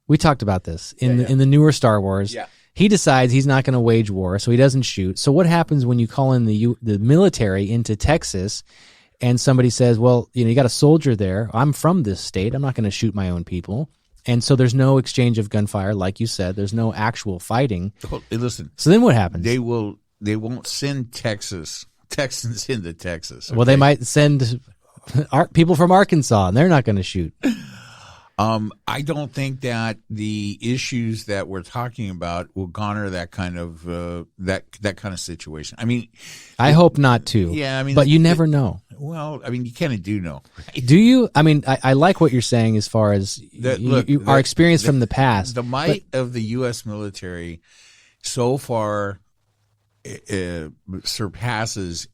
We talked about this in the newer Star Wars. Yeah. He decides he's not going to wage war, so he doesn't shoot. So what happens when you call in the military into Texas and somebody says, well, you got a soldier there. I'm from this state. I'm not going to shoot my own people. And so there's no exchange of gunfire, like you said. There's no actual fighting. Well, listen. So then what happens? They won't send Texans into Texas. Okay? Well, they might send people from Arkansas, and they're not going to shoot. I don't think that the issues that we're talking about will garner that kind of that kind of situation. I hope not too. Yeah, but you never know. Well, you kind of do know. Right? Do you? I like what you're saying as far as our experience from the past. The might of the U.S. military so far surpasses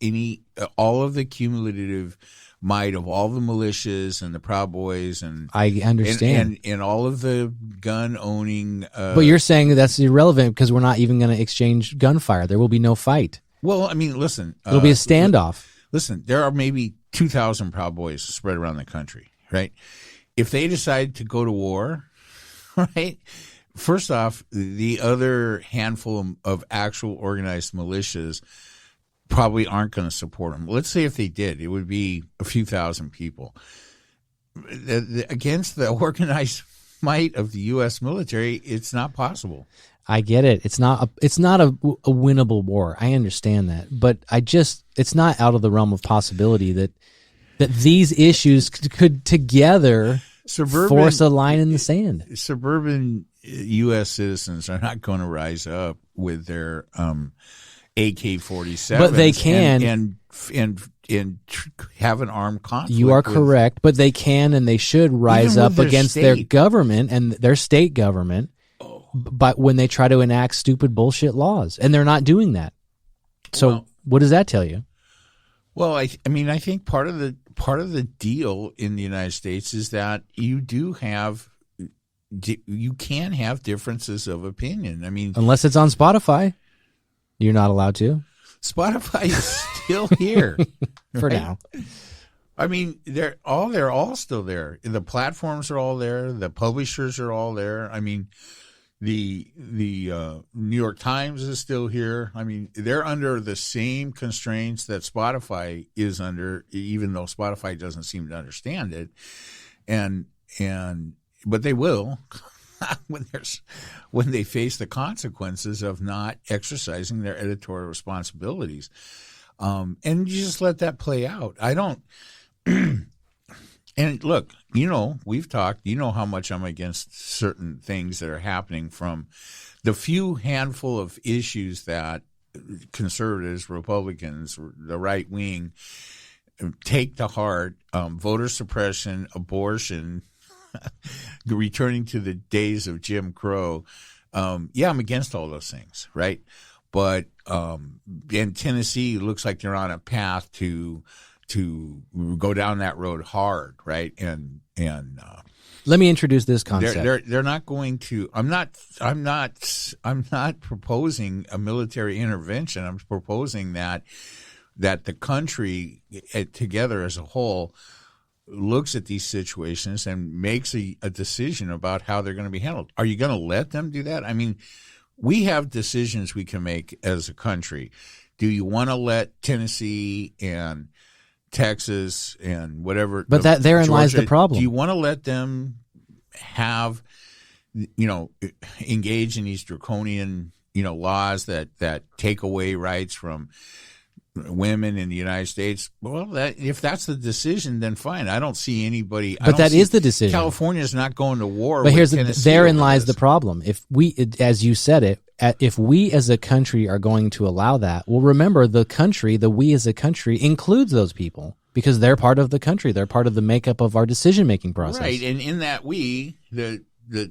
all of the cumulative might of all the militias and the Proud Boys and I understand and all of the gun owning. But you're saying that's irrelevant because we're not even going to exchange gunfire. There will be no fight. Well, I mean, listen, it'll be a standoff. Listen, there are maybe 2,000 Proud Boys spread around the country, right? If they decide to go to war, right? First off, the other handful of actual organized militias probably aren't going to support them. Let's say if they did, it would be a few thousand people. Against the organized might of the U.S. military, it's not possible. I get it. It's not a winnable war. I understand that, but it's not out of the realm of possibility that these issues could together force a line in the sand. Suburban U.S. citizens are not going to rise up with their AK-47s, but they can and have an armed conflict. You are correct, but they can and they should rise up against their government and their state government. But when they try to enact stupid bullshit laws, and they're not doing that. So what does that tell you? Well, I mean, I think part of the deal in the United States is that you can have differences of opinion. I mean, unless it's on Spotify, you're not allowed to. Spotify is still here for now. I mean, they're all still there. The platforms are all there. The publishers are all there. I mean, the New York Times is still here. I mean, they're under the same constraints that Spotify is under, even though Spotify doesn't seem to understand it. But they will when they face the consequences of not exercising their editorial responsibilities. And you just let that play out. I don't. And look, we've talked, how much I'm against certain things that are happening from the few handful of issues that conservatives, Republicans, the right wing take to heart, voter suppression, abortion, returning to the days of Jim Crow. I'm against all those things, right? But in Tennessee, it looks like they're on a path to go down that road hard, right? And let me introduce this concept. They're not going to. I'm not proposing a military intervention. I'm proposing that the country together as a whole looks at these situations and makes a decision about how they're going to be handled. Are you going to let them do that? I mean, we have decisions we can make as a country. Do you want to let Tennessee and Texas and whatever? But therein lies the problem. Do you want to let them have, engage in these draconian, laws that take away rights from women in the United States? Well, if that's the decision, then fine. I don't see anybody. But that is the decision. California is not going to war. But with therein lies the problem. If we, as you said it, if we as a country are going to allow that, well, remember the we as a country includes those people because they're part of the country. They're part of the makeup of our decision-making process. Right, and in that the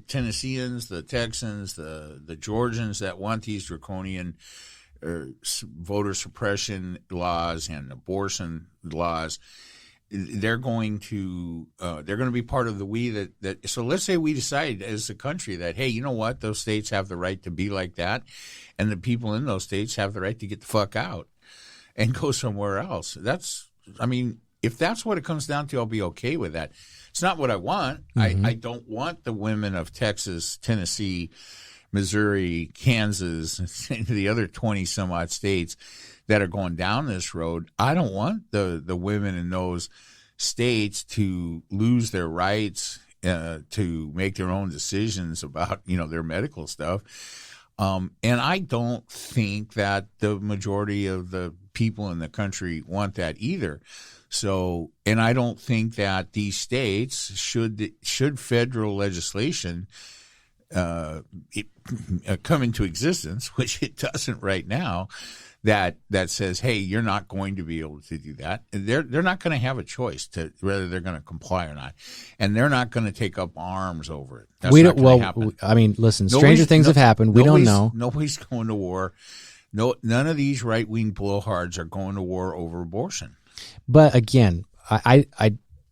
Tennesseans, the Texans, the Georgians that want these draconian voter suppression laws and abortion laws, they're going to be part of the we that. So let's say we decide as a country that, hey, you know what, those states have the right to be like that, and the people in those states have the right to get the fuck out and go somewhere else. If that's what it comes down to, I'll be okay with that. It's not what I want. Mm-hmm. I don't want the women of Texas, Tennessee, Missouri, Kansas, and the other 20 some odd states that are going down this road. I don't want the women in those states to lose their rights to make their own decisions about, their medical stuff. And I don't think that the majority of the people in the country want that either. So, and I don't think that these states should federal legislation come into existence, which it doesn't right now, that says, hey, you're not going to be able to do that. They're not going to have a choice to whether they're going to comply or not, and they're not going to take up arms over it. That's not going to happen. I mean, listen, stranger things have happened. We don't know. Nobody's going to war. none of these right-wing blowhards are going to war over abortion. But again, I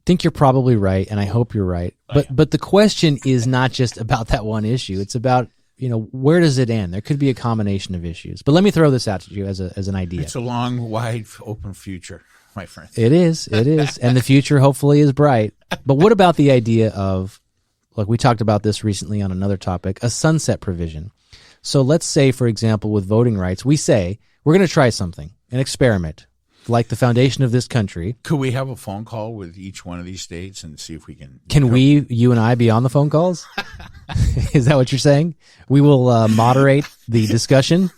think you're probably right, and I hope you're right. But the question is not just about that one issue. It's about, where does it end? There could be a combination of issues. But let me throw this out to you as an idea. It's a long, wide, open future, my friend. It is. And the future hopefully is bright. But what about the idea of, look, we talked about this recently on another topic, a sunset provision. So let's say, for example, with voting rights, we say we're going to try something, an experiment, like the foundation of this country. Could we have a phone call with each one of these states and see if we can? Can you and I, be on the phone calls? Is that what you're saying? We will moderate the discussion.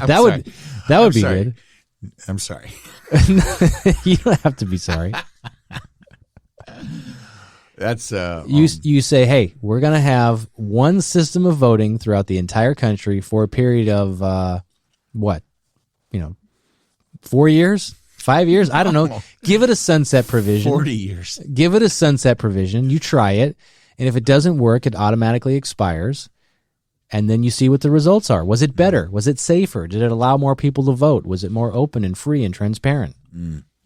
That would be good. I'm sorry. You don't have to be sorry. That's you say, hey, we're going to have one system of voting throughout the entire country for a period of 4 years, 5 years, I don't know. Give it a sunset provision. 40 years. Give it a sunset provision. You try it, and if it doesn't work, it automatically expires. And then you see what the results are. Was it better? Was it safer? Did it allow more people to vote? Was it more open and free and transparent?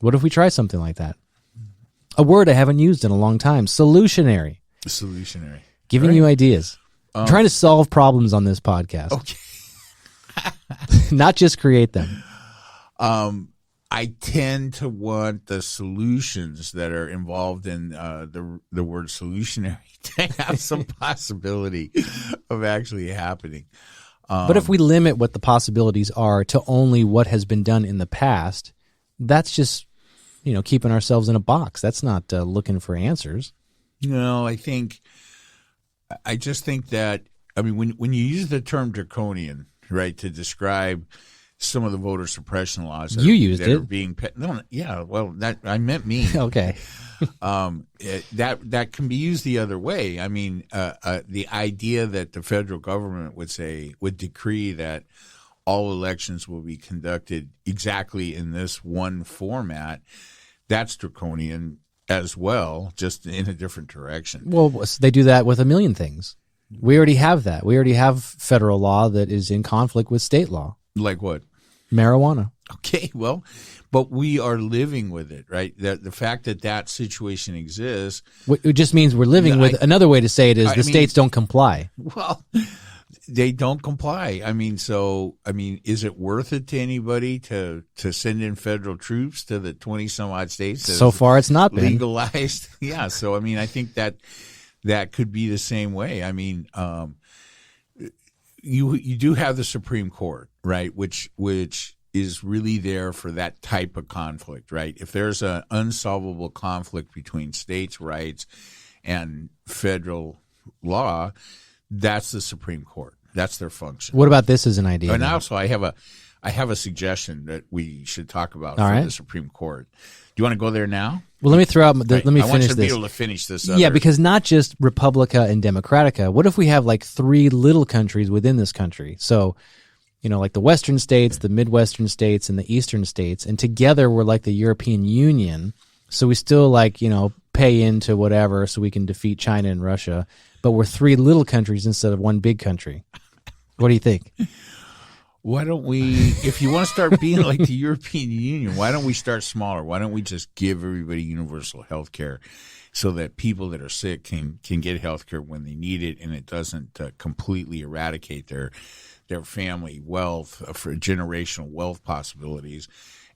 What if we try something like that? A word I haven't used in a long time. Solutionary. Solutionary. Giving you ideas. I'm trying to solve problems on this podcast. Okay. Not just create them. I tend to want the solutions that are involved in the word solutionary to have some possibility of actually happening. But if we limit what the possibilities are to only what has been done in the past, that's just, keeping ourselves in a box. That's not looking for answers. No, I just think that, when you use the term draconian, right, to describe some of the voter suppression laws that are being I meant me. Okay. That can be used the other way. The idea that the federal government would decree that all elections will be conducted exactly in this one format, that's draconian as well, just in a different direction. Well, they do that with a million things. We already have that. We already have federal law that is in conflict with state law. Like what? Marijuana. Okay, well, but we are living with it, right? The fact that situation exists. It just means we're living with. Another way to say it is states don't comply. Well, they don't comply. Is it worth it to anybody to send in federal troops to the 20 some odd states? So far, it's not been legalized. Yeah. So, I think that could be the same way. You do have the Supreme Court, right, which is really there for that type of conflict, right? If there's an unsolvable conflict between states' rights and federal law, that's the Supreme Court. That's their function. What about this as an idea? And also, I have a suggestion that we should talk about the Supreme Court. Do you want to go there now? Well, let me throw out. Let me finish this. I want you to be able to finish this. Yeah, because not just Republica and Democratica. What if we have like three little countries within this country? So, like the Western states, the Midwestern states, and the Eastern states, and together we're like the European Union. So we still pay into whatever so we can defeat China and Russia, but we're three little countries instead of one big country. What do you think? Why don't we, if you want to start being like the European Union, why don't we start smaller? Why don't we just give everybody universal health care so that people that are sick can get health care when they need it, and it doesn't completely eradicate their family wealth, for generational wealth possibilities.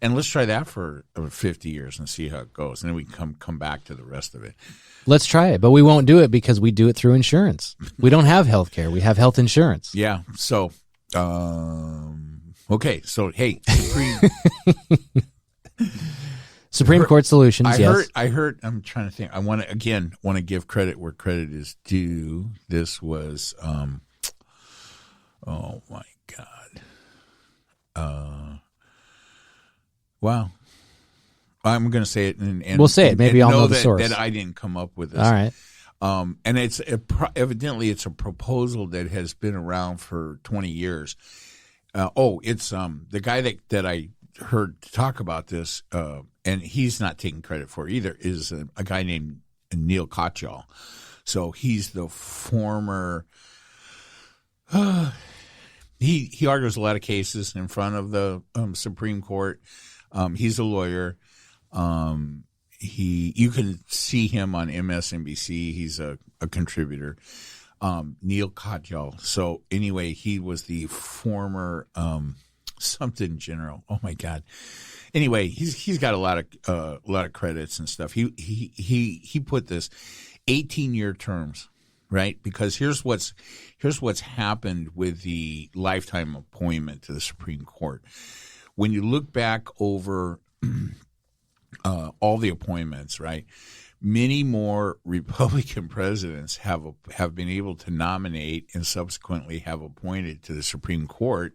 And let's try that for 50 years and see how it goes. And then we can come back to the rest of it. Let's try it, but we won't do it because we do it through insurance. We don't have health care. We have health insurance. Yeah. So, okay. So, hey, Supreme Court solutions. I heard, I'm trying to think. I want to give credit where credit is due. This was, oh my God. Wow. I'm going to say it, and we'll say it. Maybe I'll know the source. That I didn't come up with this. All right. And evidently it's a proposal that has been around for 20 years. It's the guy that I heard talk about this, and he's not taking credit for it either, is a guy named Neil Katyal. So he's the former He argues a lot of cases in front of the Supreme Court. He's a lawyer. You can see him on MSNBC. He's a contributor. Neil Katyal. So anyway, he was the former something general. Oh my God. Anyway, he's got a lot of credits and stuff. He put this 18-year terms, right? Because here's what's happened with the lifetime appointment to the Supreme Court. When you look back over all the appointments, right? Many more Republican presidents have been able to nominate and subsequently have appointed to the Supreme Court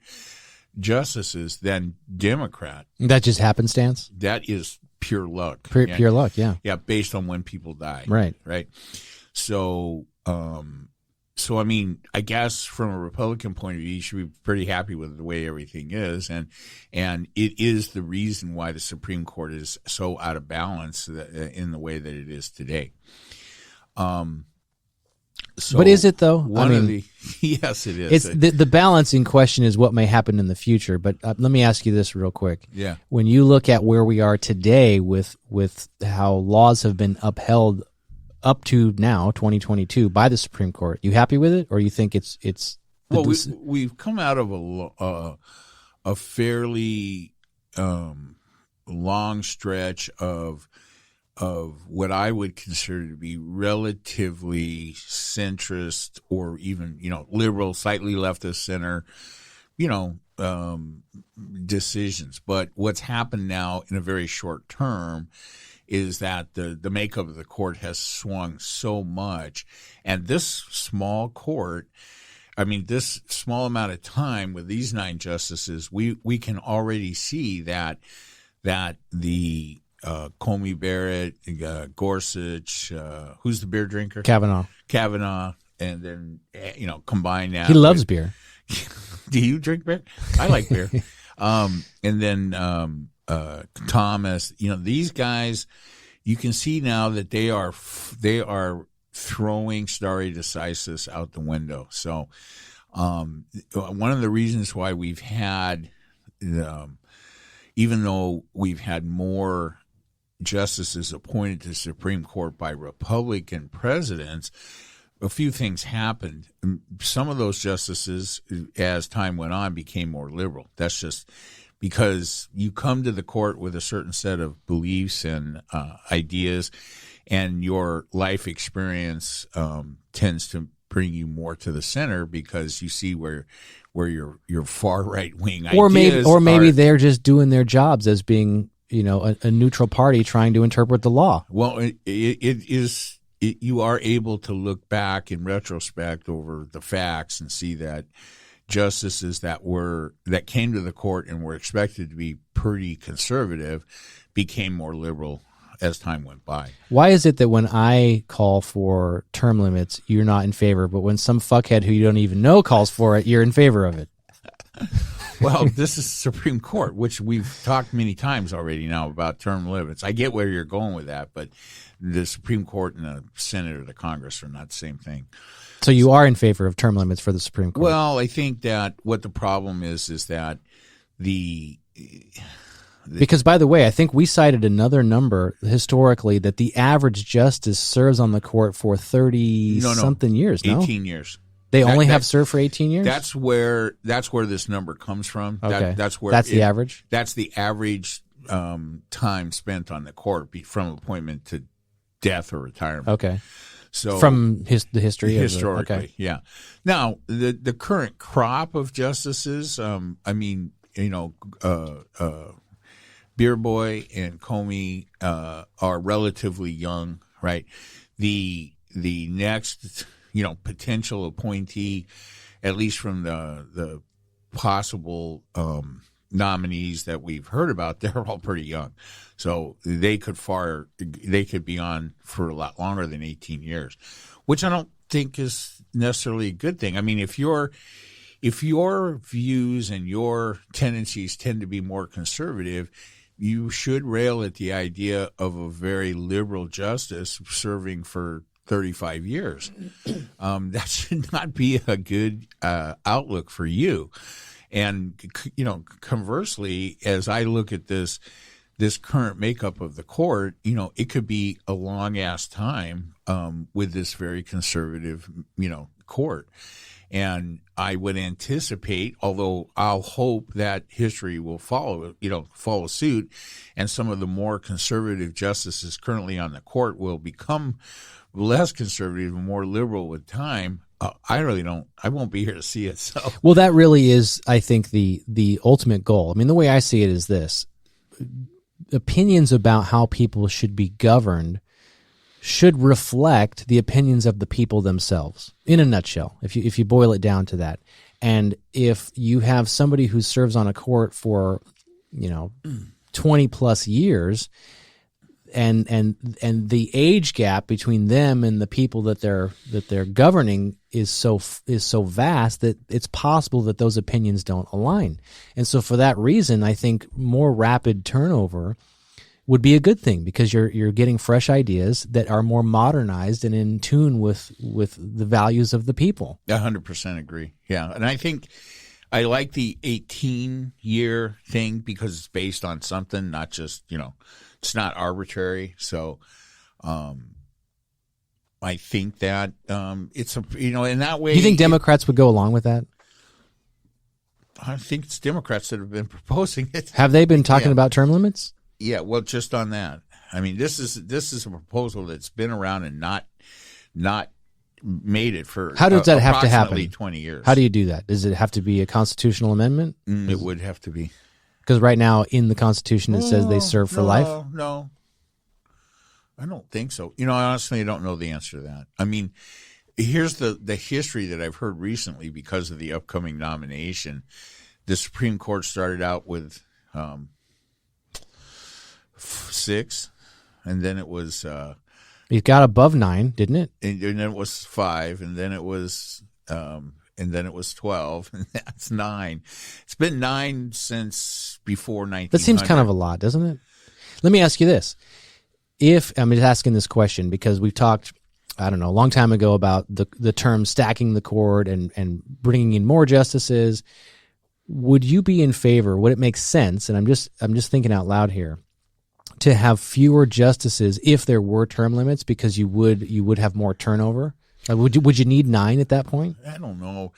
justices than Democrat. That just happenstance? That is pure luck. Pure luck, yeah. Yeah, based on when people die. Right. Right. So, I mean, I guess from a Republican point of view, you should be pretty happy with the way everything is, and it is the reason why the Supreme Court is so out of balance in the way that it is today. So but is it though? Yes, it is. It's the balancing question is what may happen in the future. But let me ask you this real quick. Yeah. When you look at where we are today with how laws have been upheld up to now, 2022, by the Supreme Court, you happy with it, or you think it's? Well, we've come out of a fairly long stretch of what I would consider to be relatively centrist or even, liberal, slightly leftist center, decisions. But what's happened now in a very short term is that the makeup of the court has swung so much. And this small court, this small amount of time with these 9 justices, we can already see that the Comey Barrett, Gorsuch, who's the beer drinker? Kavanaugh, and then, combine that. He loves beer. Do you drink beer? I like beer. And then Thomas, these guys, you can see now that they are throwing stare decisis out the window. So one of the reasons why we've had, even though we've had more justices appointed to the Supreme Court by Republican presidents, a few things happened. Some of those justices, as time went on, became more liberal. That's just because you come to the court with a certain set of beliefs and ideas, and your life experience tends to bring you more to the center because you see where your far right wing ideas or maybe they're just doing their jobs as being a neutral party trying to interpret the law. Well, it is. You are able to look back in retrospect over the facts and see that justices that came to the court and were expected to be pretty conservative became more liberal as time went by. Why is it that when I call for term limits, you're not in favor, but when some fuckhead who you don't even know calls for it, you're in favor of it? Well, this is Supreme Court, which we've talked many times already now about term limits. I get where you're going with that, but the Supreme Court and the Senate or the Congress are not the same thing. So you are in favor of term limits for the Supreme Court? Well, I think that what the problem is that because, by the way, I think we cited another number historically that the average justice serves on the court for 30-something years, no? 18 years. They only have served for 18 years? That's where this number comes from. Okay. That's the average? That's the average time spent on the court from appointment to death or retirement. Okay. So from the history historically, okay. Yeah. Now the current crop of justices, Beer Boy and Comey are relatively young, right? The next potential appointee, at least from the possible nominees that we've heard about, they're all pretty young. So they could be on for a lot longer than 18 years, which I don't think is necessarily a good thing. I mean, if your views and your tendencies tend to be more conservative, you should rail at the idea of a very liberal justice serving for 35 years. That should not be a good outlook for you. And, conversely, as I look at this current makeup of the court, it could be a long ass time with this very conservative, court. And I would anticipate, although I'll hope that history will follow suit, and some of the more conservative justices currently on the court will become less conservative and more liberal with time. I won't be here to see it. So, well, that really is, I think, the ultimate goal. I mean, the way I see it is this: opinions about how people should be governed should reflect the opinions of the people themselves, in a nutshell, if you boil it down to that. And if you have somebody who serves on a court for 20 plus years, and the age gap between them and the people that they're governing is so vast that it's possible that those opinions don't align. And so for that reason, I think more rapid turnover would be a good thing, because you're getting fresh ideas that are more modernized and in tune with the values of the people. 100% agree. Yeah, and I think I like the 18-year thing because it's based on something, not just it's not arbitrary. So, I think that it's in that way. Do you think Democrats would go along with that? I think it's Democrats that have been proposing it. Have they been talking about term limits? Yeah, well, just on that. I mean, this is a proposal that's been around and not made it for how does that have to happen? 20 years. How do you do that? Does it have to be a constitutional amendment? It would have to be. Because right now in the Constitution it says they serve for life? No. I don't think so. Honestly, I don't know the answer to that. I mean, here's the history that I've heard recently because of the upcoming nomination. The Supreme Court started out with 6, and then it was it got above 9, didn't it? And then it was 5, and then it was 12, and that's 9. It's been 9 since before 1900. That seems kind of a lot, doesn't it? Let me ask you this: I'm just asking this question because we've talked, I don't know, a long time ago about the term stacking the court and bringing in more justices. Would you be in favor? Would it make sense? And I'm just thinking out loud here, to have fewer justices if there were term limits, because you would have more turnover? Would you need 9 at that point? I don't know.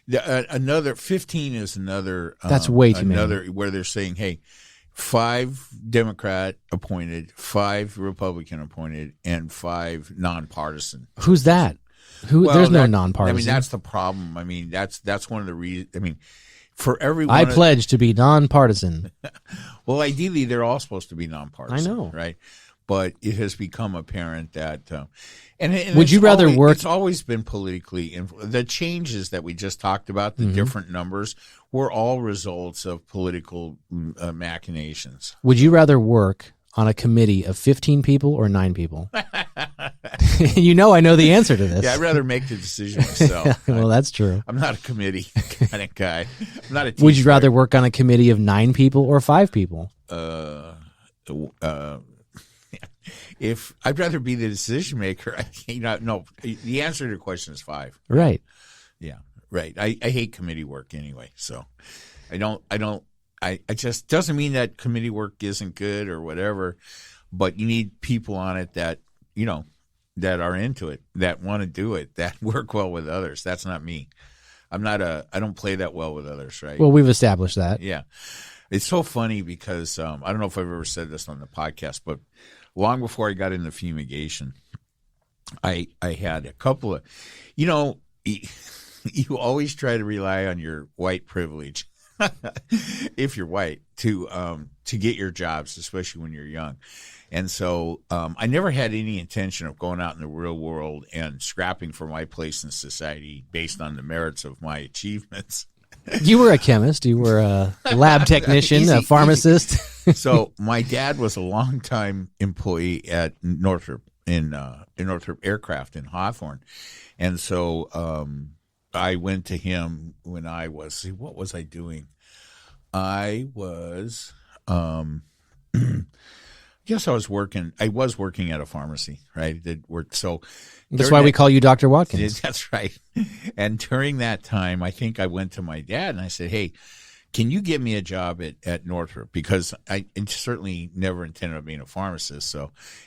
Another 15 is another. That's way too many. Where where they're saying, hey, 5 Democrat appointed, 5 Republican appointed, and 5 nonpartisan. Who's that? There's no nonpartisan. I mean, that's the problem. I mean, that's one of the reasons. I mean, for everyone, I pledge to be nonpartisan. Well, ideally, they're all supposed to be nonpartisan. I know, right? But it has become apparent that, and would you rather work? It's always been politically the changes that we just talked about, the different numbers, were all results of political machinations. Would you rather work on a committee of 15 people or 9 people? I know the answer to this. Yeah, I'd rather make the decision myself. Well, that's true. I'm not a committee kind of guy. I'm not a team Would you rather work on a committee of 9 people or 5 people? If I'd rather be the decision maker, no. The answer to your question is 5. Right. Yeah. Right. I hate committee work anyway, so I just doesn't mean that committee work isn't good or whatever, but you need people on it that that are into it, that want to do it, that work well with others. That's not me. I don't play that well with others, right? Well, we've established that. Yeah. It's so funny because I don't know if I've ever said this on the podcast, but long before I got into fumigation, I had a couple of, you always try to rely on your white privilege, if you're white, to get your jobs, especially when you're young. And so I never had any intention of going out in the real world and scrapping for my place in society based on the merits of my achievements. You were a chemist. You were a lab technician, a pharmacist. So my dad was a longtime employee at Northrop in Northrop Aircraft in Hawthorne, and so I went to him when I was. What was I doing? I was Yes, I was working at a pharmacy, right? That's why we call you Dr. Watkins. That's right. And during that time, I think I went to my dad and I said, hey, can you get me a job at Northrop? Because I certainly never intended on being a pharmacist.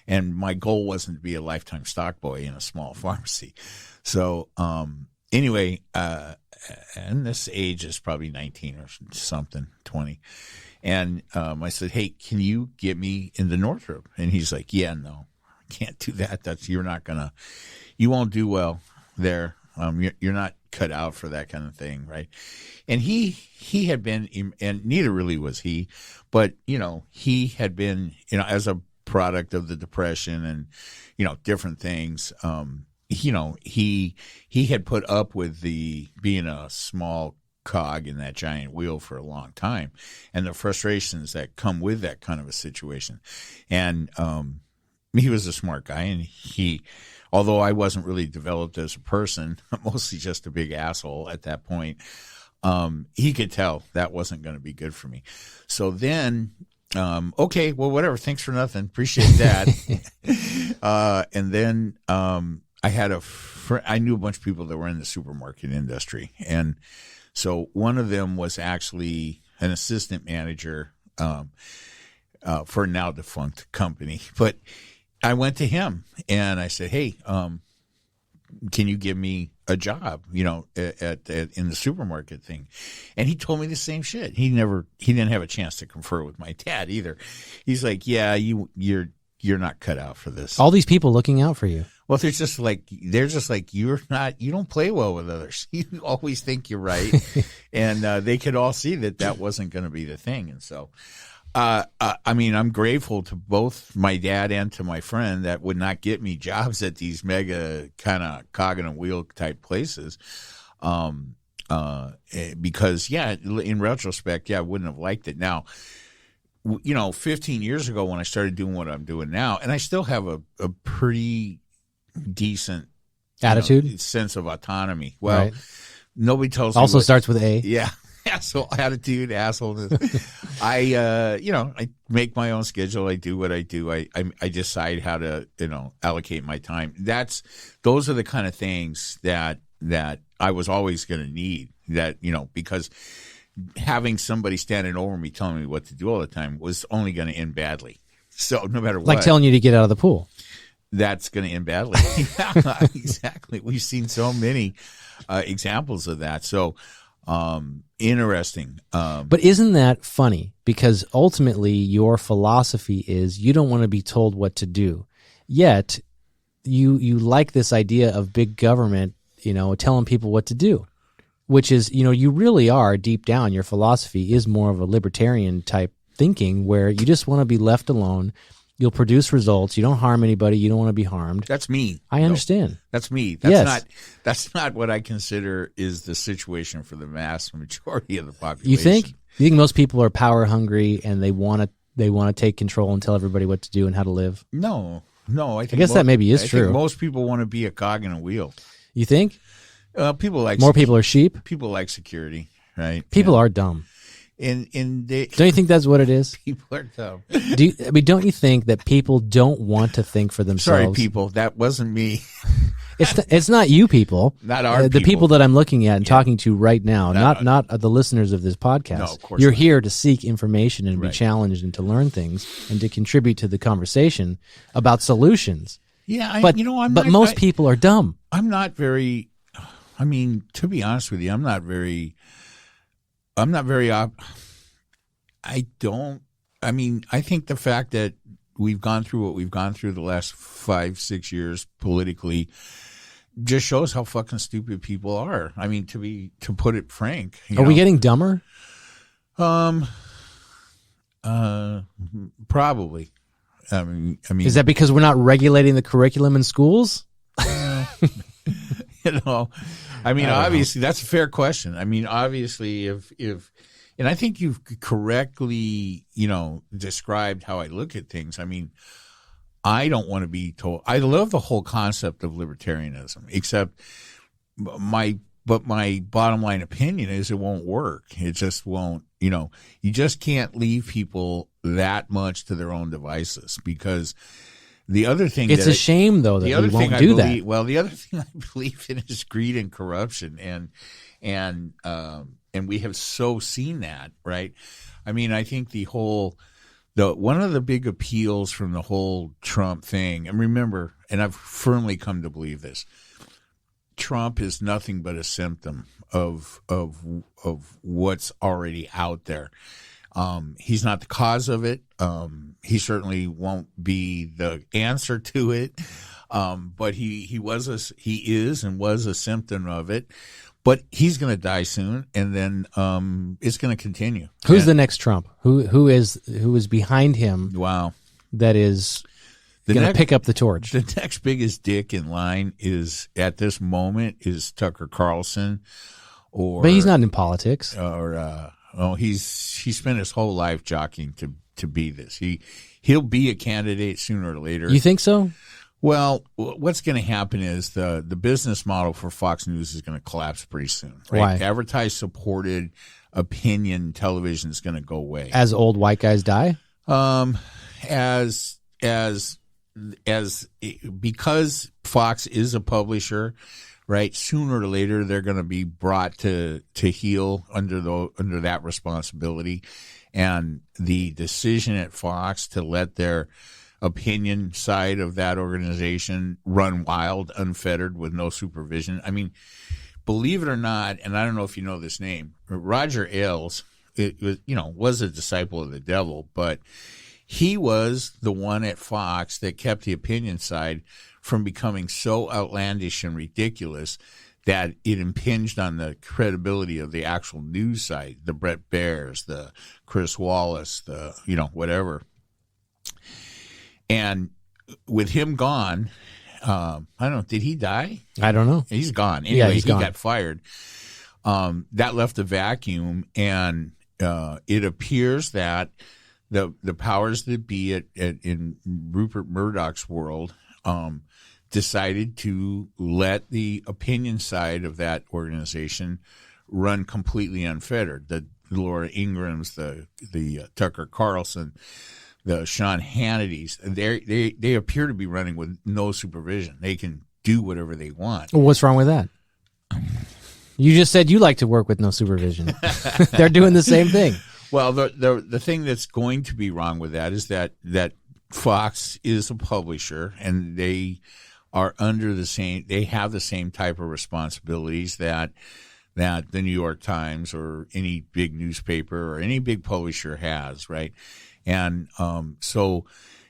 And my goal wasn't to be a lifetime stock boy in a small pharmacy. So, anyway, and this age is probably 19 or something, 20. And I said, hey, can you get me into Northrop? And he's like, yeah, no, I can't do that. You won't do well there. You're not cut out for that kind of thing, right? And he had been, and neither really was he, but, he had been, as a product of the Depression and, different things, he had put up with being a small cog in that giant wheel for a long time, and the frustrations that come with that kind of a situation. And he was a smart guy, and although I wasn't really developed as a person, mostly just a big asshole at that point, he could tell that wasn't going to be good for me. So then, okay, well, whatever. Thanks for nothing. Appreciate that. And then I had I knew a bunch of people that were in the supermarket industry, and so one of them was actually an assistant manager for a now defunct company. But I went to him and I said, hey, can you give me a job, in the supermarket thing? And he told me the same shit. He didn't have a chance to confer with my dad either. He's like, yeah, you're not cut out for this. All these people looking out for you. Well, they're just like you don't play well with others. You always think you're right. And they could all see that wasn't going to be the thing. And so, I'm grateful to both my dad and to my friend that would not get me jobs at these mega kind of cog in a wheel type places. Because in retrospect, I wouldn't have liked it. Now, 15 years ago when I started doing what I'm doing now, and I still have a pretty decent attitude, sense of autonomy. Well, right. Nobody tells me. Also starts with A. Yeah. Asshole attitude, asshole. I make my own schedule. I do what I do. I decide how to, allocate my time. Those are the kind of things that I was always going to need, because having somebody standing over me telling me what to do all the time was only going to end badly. So no matter what. Like telling you to get out of the pool. That's going to end badly. Yeah, exactly. We've seen so many examples of that. So interesting. But isn't that funny? Because ultimately your philosophy is you don't want to be told what to do. Yet you like this idea of big government, telling people what to do. Which is, you really are deep down, your philosophy is more of a libertarian type thinking where you just want to be left alone. You'll produce results. You don't harm anybody. You don't want to be harmed. That's me. I understand. That's me. That's not what I consider is the situation for the vast majority of the population. You think? You think most people are power hungry and they want to take control and tell everybody what to do and how to live? No. I guess that maybe is true. Think most people want to be a cog in a wheel. You think? People like more people are sheep. People like security, right? People are dumb. And don't you think that's what it is? People are dumb. Don't you think that people don't want to think for themselves? Sorry, people, that wasn't me. It's not you people. Not our the people that I'm looking at and talking to right now. Not the listeners of this podcast. No, of course You're not. Here to seek information and be challenged and to learn things and to contribute to the conversation about solutions. Yeah, but most people are dumb. I'm not very. I mean, to be honest with you, I'm not very. I think the fact that we've gone through what we've gone through the last 5-6 years politically just shows how fucking stupid people are. I mean, to put it frank. Are we getting dumber? Probably. I mean, is that because we're not regulating the curriculum in schools? Obviously that's a fair question. I mean, obviously if and I think you've correctly, described how I look at things. I mean, I don't want to be told. I love the whole concept of libertarianism, except my bottom line opinion is it won't work. It just won't, you just can't leave people that much to their own devices. Because the other thing, it's a shame though that we won't do that. Well, the other thing I believe in is greed and corruption, and we have so seen that, right? I mean, I think one of the big appeals from the whole Trump thing, and remember, and I've firmly come to believe this, Trump is nothing but a symptom of what's already out there. He's not the cause of it. He certainly won't be the answer to it. But he is and was a symptom of it. But he's going to die soon, and then it's going to continue. Who's the next Trump? Who is behind him? Wow, that is going to pick up the torch. The next biggest dick in line is at this moment is Tucker Carlson, but he's not in politics. He spent his whole life jockeying to be this. He'll be a candidate sooner or later. You think so? Well, what's going to happen is the business model for Fox News is going to collapse pretty soon. Right? Why? Advertised-supported opinion television is going to go away as old white guys die. Because Fox is a publisher, right? Sooner or later, they're going to be brought to heel under that responsibility, and the decision at Fox to let their opinion side of that organization run wild, unfettered, with no supervision. I mean, believe it or not, and I don't know if you know this name, Roger Ailes, was a disciple of the devil, but he was the one at Fox that kept the opinion side from becoming so outlandish and ridiculous that it impinged on the credibility of the actual news side, the Brett Bairs, the Chris Wallace, the, whatever. And with him gone, I don't know, did he die? I don't know. He's gone. Anyway, yeah, he got fired. That left a vacuum, and it appears that the powers that be in Rupert Murdoch's world decided to let the opinion side of that organization run completely unfettered. The Laura Ingrams, the Tucker Carlson, the Sean Hannitys, they appear to be running with no supervision. They can do whatever they want. Well, what's wrong with that? You just said you like to work with no supervision. They're doing the same thing. Well, the thing that's going to be wrong with that is that Fox is a publisher, and they are they have the same type of responsibilities that the New York Times or any big newspaper or any big publisher has, right? And so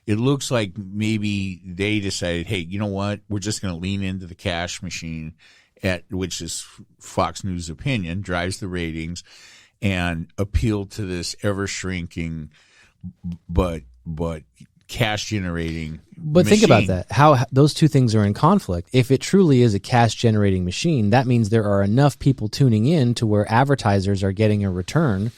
it looks like maybe they decided, hey, you know what? We're just going to lean into the cash machine, which is Fox News opinion, drives the ratings, and appeal to this ever-shrinking but cash-generating But machine. Think about that, how those two things are in conflict. If it truly is a cash-generating machine, that means there are enough people tuning in to where advertisers are getting a return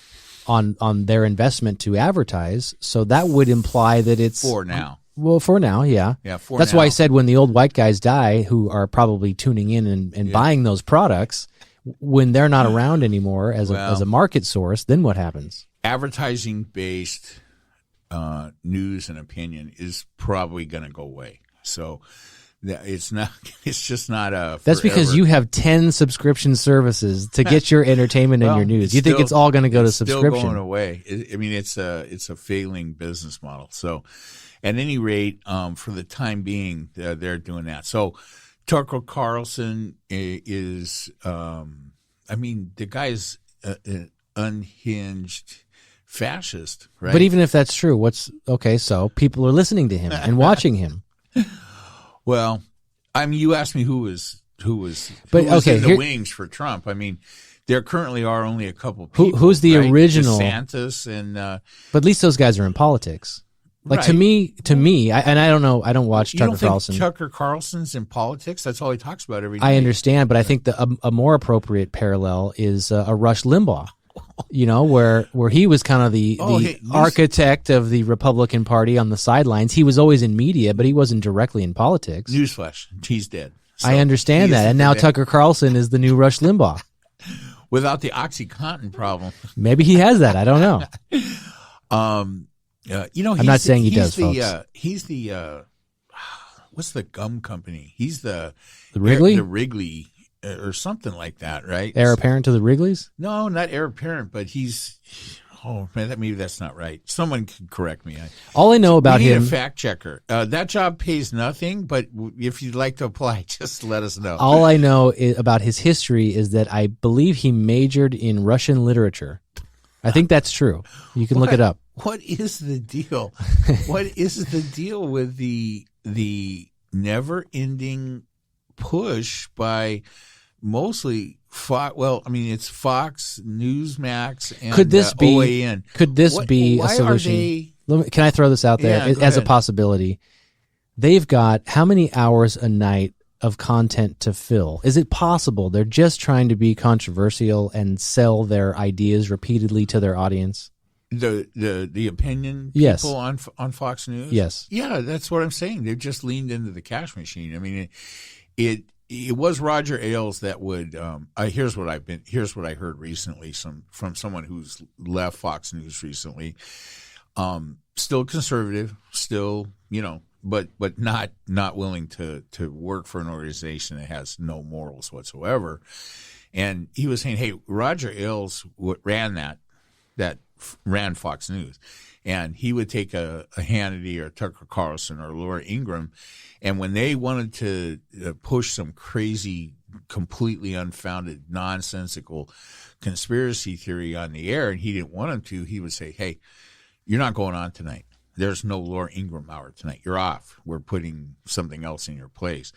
on their investment to advertise. So that would imply that it's... For now. Well, for now, yeah. Yeah, That's why I said when the old white guys die, who are probably tuning in and buying those products, when they're not around anymore as a market source, then what happens? Advertising-based news and opinion is probably going to go away. So it's just not a... That's because you have 10 subscription services to get your entertainment and your news. You think it's all going to go to subscription? Still going away. I mean, it's a failing business model. So at any rate, for the time being, they're doing that. So Tucker Carlson is, the guy's an unhinged fascist, right? But even if that's true, so people are listening to him and watching him. Well, you asked me who was in the wings for Trump. I mean, there currently are only a couple people. Who's the original? DeSantis and. But at least those guys are in politics. Like right. to me, I don't know. I don't watch Tucker Carlson. Tucker Carlson's in politics. That's all he talks about every day. I understand, but I think a more appropriate parallel is a Rush Limbaugh. Where he was kind of the architect of the Republican Party on the sidelines. He was always in media, but he wasn't directly in politics. Newsflash: he's dead. So I understand that, and now Tucker Carlson is the new Rush Limbaugh. Without the OxyContin problem. Maybe he has that. I don't know. I'm not saying he does, folks. He's the what's the gum company? He's the Wrigley? the Wrigley or something like that, right? Heir apparent to the Wrigleys? No, not heir apparent, but he's. Oh man, maybe that's not right. Someone can correct me. All I know about we need him, a fact checker. That job pays nothing, but if you'd like to apply, just let us know. all I know about his history is that I believe he majored in Russian literature. I think that's true. You can look it up. What is the deal? What is the deal with the never-ending push by mostly Fox? Well, I mean, it's Fox, Newsmax, and Could this be OAN. Could this be a solution? Can I throw this out there as a possibility? They've got how many hours a night of content to fill? Is it possible they're just trying to be controversial and sell their ideas repeatedly to their audience? The opinion Yes. people on Fox News? Yes. Yeah, that's what I'm saying. They've just leaned into the cash machine. I mean, it was Roger Ailes that would. Here's what I heard recently from someone who's left Fox News recently. Still conservative, still but not willing to work for an organization that has no morals whatsoever. And he was saying, hey, Roger Ailes ran Fox News, and he would take a Hannity or Tucker Carlson or Laura Ingraham, and when they wanted to push some crazy, completely unfounded, nonsensical conspiracy theory on the air, and he didn't want them to, he would say, hey, you're not going on tonight. There's no Laura Ingraham hour tonight. You're off. We're putting something else in your place.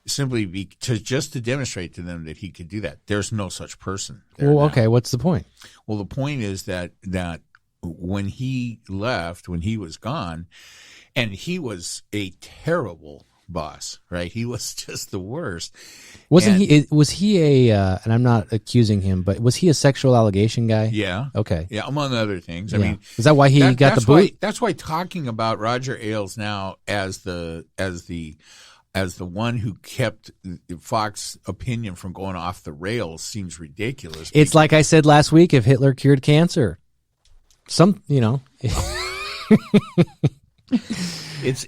Simply just to demonstrate to them that he could do that. There's no such person. Well, okay. What's the point? Well, the point is that when he left, when he was gone, and he was a terrible boss, right? He was just the worst. Was he a, and I'm not accusing him, but was he a sexual allegation guy? Yeah. Okay. Yeah, among other things. I mean, is that why he got the boot? That's why talking about Roger Ailes now as the one who kept Fox opinion from going off the rails seems ridiculous. It's like I said last week, if Hitler cured cancer.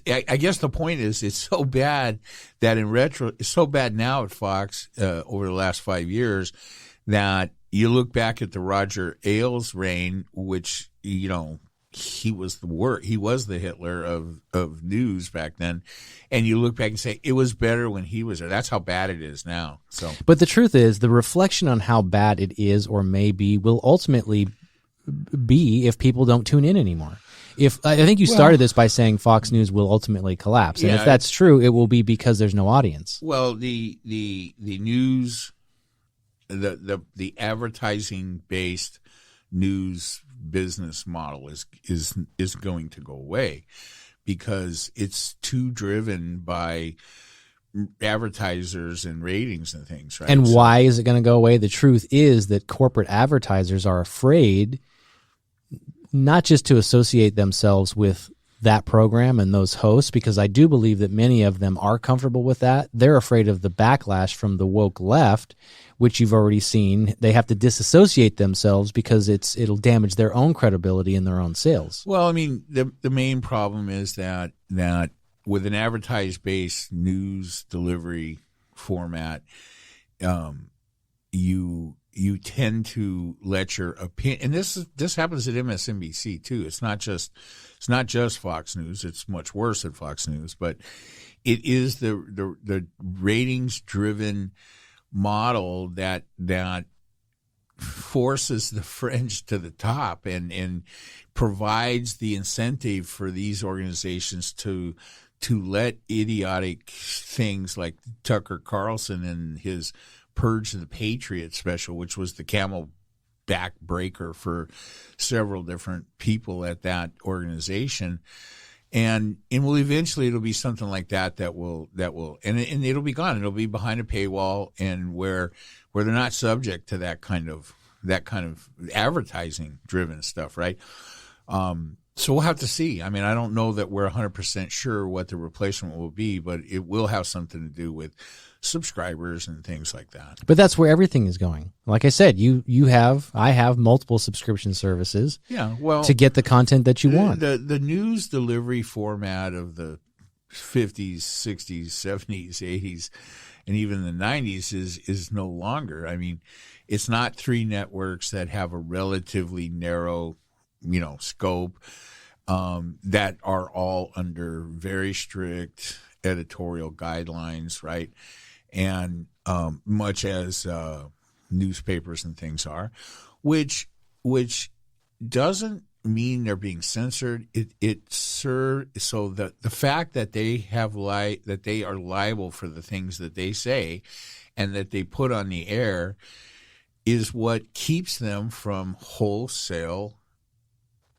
I guess the point is it's so bad that it's so bad now at Fox over the last 5 years that you look back at the Roger Ailes reign, which, he was the Hitler of news back then, and you look back and say it was better when he was there. That's how bad it is now. So, but the truth is, the reflection on how bad it is or may be will ultimately be if people don't tune in anymore. I think you started this by saying Fox News will ultimately collapse, and if that's true, it will be because there's no audience. Well, the news, the advertising based news business model is going to go away because it's too driven by advertisers and ratings and things, right? And why is it going to go away? The truth is that corporate advertisers are afraid not just to associate themselves with that program and those hosts, because I do believe that many of them are comfortable with that. They're afraid of the backlash from the woke left, which you've already seen. They have to disassociate themselves because it'll damage their own credibility and their own sales. Well, I mean, the main problem is that with an advertised-based news delivery format, you tend to let your opinion, and this happens at MSNBC too. It's not just Fox News. It's much worse at Fox News, but it is the ratings driven model that forces the fringe to the top and provides the incentive for these organizations to let idiotic things like Tucker Carlson and his Purge of the Patriot special, which was the camel back breaker for several different people at that organization. And eventually it'll be something like that will and it'll be gone. It'll be behind a paywall and where they're not subject to that kind of advertising driven stuff, right? So we'll have to see. I mean, I don't know that we're 100% sure what the replacement will be, but it will have something to do with subscribers and things like that. But that's where everything is going. Like I said, I have multiple subscription services. Yeah, well, to get the content that you want. The news delivery format of the 50s, 60s, 70s, 80s, and even the 90s is no longer. I mean, it's not three networks that have a relatively narrow, scope, that are all under very strict editorial guidelines, right? And much as newspapers and things are, which doesn't mean they're being censored. So the fact that they that they are liable for the things that they say and that they put on the air is what keeps them from wholesale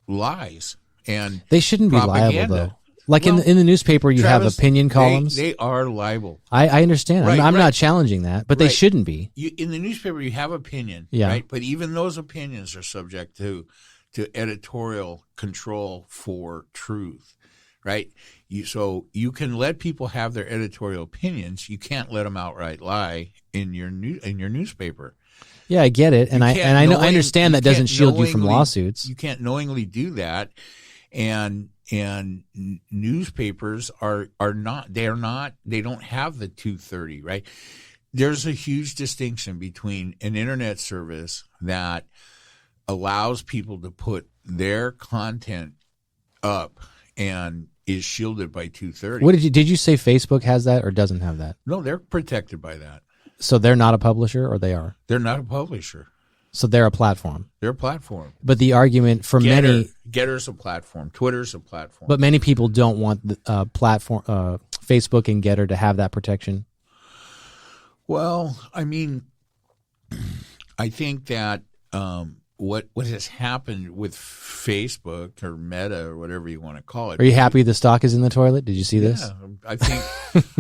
lies. And they shouldn't be liable, though. Like in the newspaper, you Travis, have opinion columns. They are liable. I understand. Right, I'm not challenging that, but they shouldn't be. In the newspaper, you have opinion, yeah. right? But even those opinions are subject to editorial control for truth, right? So you can let people have their editorial opinions. You can't let them outright lie in your newspaper. Yeah, I get it, and I understand that doesn't shield you from lawsuits. You can't knowingly do that, and newspapers they don't have the 230, right? There's a huge distinction between an internet service that allows people to put their content up and is shielded by 230. What did you say Facebook has that or doesn't have that? No, they're protected by that. So they're not a publisher, or they are? They're not a publisher. So they're a platform. They're a platform. But the argument for many... Getter's a platform. Twitter's a platform. But many people don't want the platform, Facebook and Getter to have that protection. Well, I mean, I think that what has happened with Facebook or Meta or whatever you want to call it. Are you happy the stock is in the toilet? Did you see this? Yeah, I think,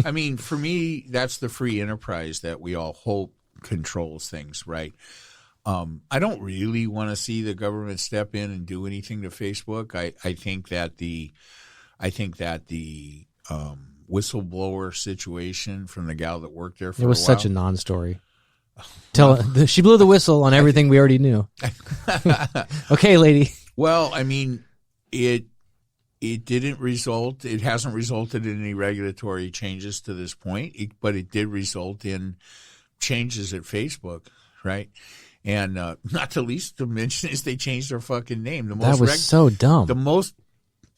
I mean, for me, that's the free enterprise that we all hope controls things, right? I don't really want to see the government step in and do anything to Facebook. I think that the whistleblower situation from the gal that worked there for a while. It was such a non-story. She blew the whistle on everything we already knew. Okay, lady. Well, I mean, it didn't result. It hasn't resulted in any regulatory changes to this point, but it did result in changes at Facebook, right? And not the least to mention is they changed their fucking name. That was so dumb. The most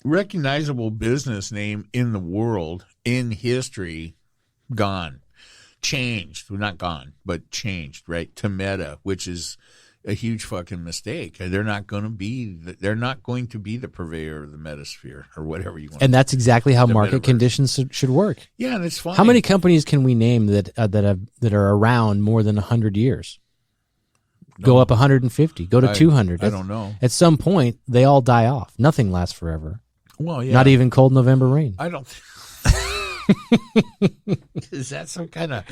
recognizable business name in the world, in history, gone. Changed. Well, not gone, but changed, right? To Meta, which is a huge fucking mistake. They're not going to be the purveyor of the metasphere or whatever you want. And that's exactly how market conditions should work. Yeah, and it's fine. How many companies can we name that are around more than 100 years? Go up 150, go to 200. I don't know. At some point, they all die off. Nothing lasts forever. Well, yeah. Not even cold November rain. I don't. Is that some kind of?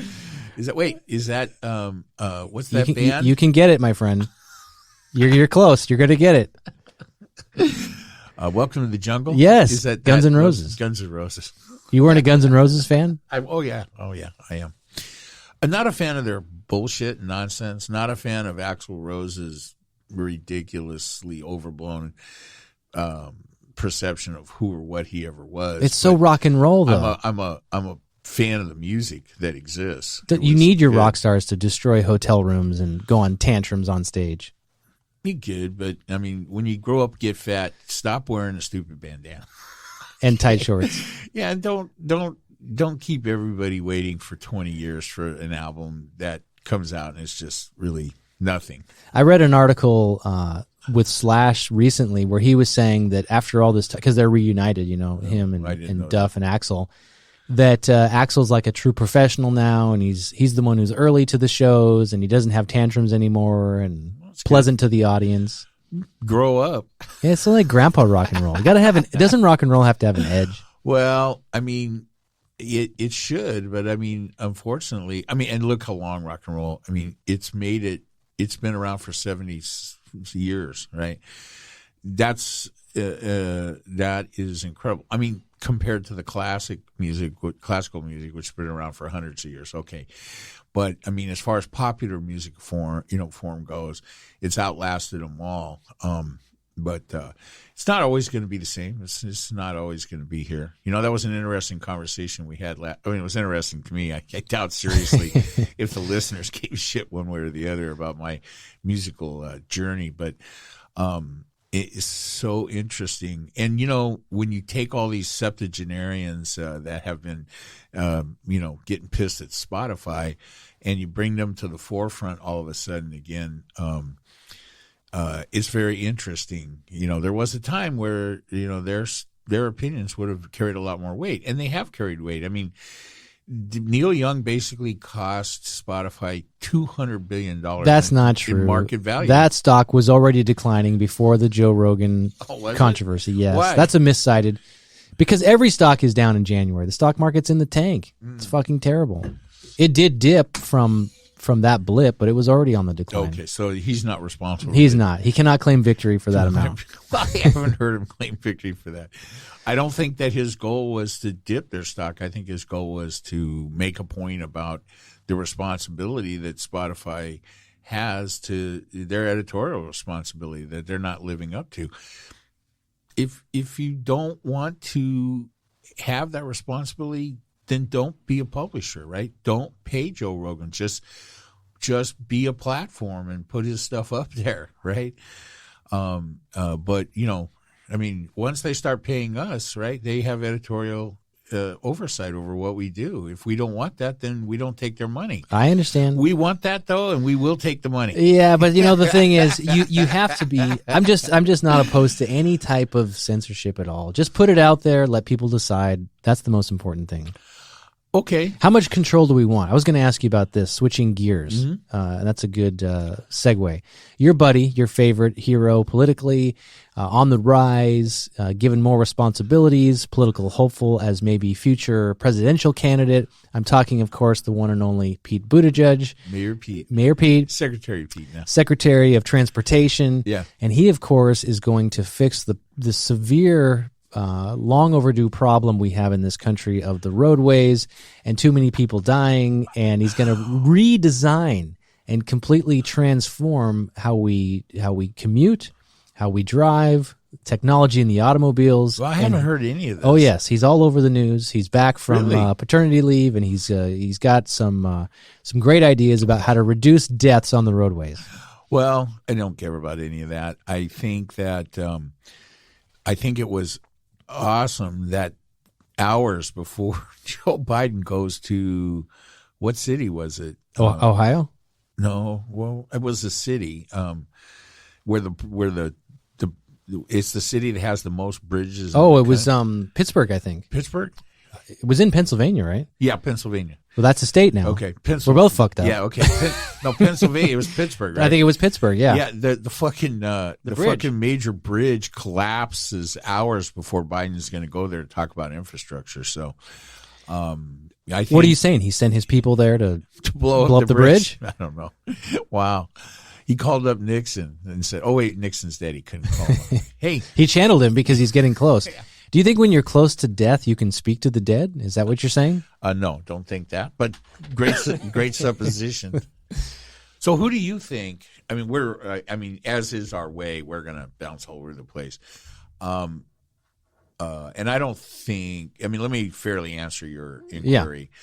Is that what's that band? You can get it, my friend. You're close. You're going to get it. Welcome to the Jungle. Yes. Is that Guns N' Roses? Guns N' Roses. You weren't a Guns N' Roses fan? Oh yeah, I am. I'm not a fan of their bullshit and nonsense. Not a fan of Axl Rose's ridiculously overblown perception of who or what he ever was. It's so rock and roll, though. I'm a fan of the music that exists. You need your rock stars to destroy hotel rooms and go on tantrums on stage. You good, but I mean, when you grow up, get fat, stop wearing a stupid bandana and tight shorts. Yeah, and don't keep everybody waiting for 20 years for an album that comes out and it's just really nothing. I read an article with Slash recently where he was saying that after all this time, because they're reunited, him and Duff and Axl, that Axl's like a true professional now, and he's the one who's early to the shows, and he doesn't have tantrums anymore, and pleasant to the audience. Grow up. Yeah, it's like grandpa rock and roll. You gotta have doesn't rock and roll have to have an edge? Well, I mean, it should, but I mean, unfortunately, and look how long rock and roll. I mean, it's been around for 70 years, right? That's that is incredible. I mean, compared to the classical music, which has been around for hundreds of years, okay. But I mean, as far as popular music form goes, it's outlasted them all. But it's not always going to be the same. It's not always going to be here. That was an interesting conversation we had. It was interesting to me. I doubt seriously if the listeners gave a shit one way or the other about my musical journey. But it is so interesting. And, when you take all these septuagenarians that have been, getting pissed at Spotify, and you bring them to the forefront all of a sudden again, it's very interesting. There was a time where, their opinions would have carried a lot more weight, and they have carried weight. I mean, Neil Young basically cost Spotify $200 billion. That's not true. In market value. That stock was already declining before the Joe Rogan controversy. Yes. Why? That's a miscited. Because every stock is down in January. The stock market's in the tank. It's fucking terrible. It did dip from that blip, but it was already on the decline. Okay, so he's not responsible. He's not. He cannot claim victory for that amount. I haven't heard him claim victory for that. I don't think that his goal was to dip their stock. I think his goal was to make a point about the responsibility that Spotify has to their editorial responsibility that they're not living up to. If you don't want to have that responsibility, then don't be a publisher, right? Don't pay Joe Rogan. Just be a platform and put his stuff up there, right? But I mean, once they start paying us, right, they have editorial oversight over what we do. If we don't want that, then we don't take their money. I understand. We want that though, and we will take the money. Yeah, but the thing is, you have to be. I'm just not opposed to any type of censorship at all. Just put it out there, let people decide. That's the most important thing. Okay. How much control do we want? I was going to ask you about this, switching gears. And that's a good segue. Your buddy, your favorite hero politically, on the rise, given more responsibilities, political hopeful as maybe future presidential candidate. I'm talking, of course, the one and only Pete Buttigieg. Mayor Pete. Secretary Pete now. Secretary of Transportation. Yeah. And he, of course, is going to fix the severe long overdue problem we have in this country of the roadways and too many people dying, and he's going to redesign and completely transform how we commute, how we drive, technology in the automobiles. Well, I haven't heard any of this. Oh yes, he's all over the news. He's back from Really? Paternity leave, and he's got some great ideas about how to reduce deaths on the roadways. Well, I don't care about any of that. I think that I think it was awesome that hours before Joe Biden goes to, what city was it? Ohio? No, well, it was a city where the it's the city that has the most bridges. Oh, it was Pittsburgh, I think. Pittsburgh? It was in Pennsylvania, right? Yeah, Pennsylvania. Well, that's a state now. Okay, We're both fucked up. Yeah, okay. No, Pennsylvania. It was Pittsburgh, right? I think it was Pittsburgh. Yeah. Yeah. The fucking fucking major bridge collapses hours before Biden's going to go there to talk about infrastructure. So, I think, What are you saying? He sent his people there to blow up the bridge? I don't know. Wow. He called up Nixon and said, "Oh wait, Nixon's dead. He couldn't call him." Hey, he channeled him because he's getting close. Do you think when you're close to death, you can speak to the dead? Is that what you're saying? No, don't think that. But great supposition. So, who do you think? I mean, as is our way, we're going to bounce all over the place. And I don't think. I mean, let me fairly answer your inquiry. Yeah.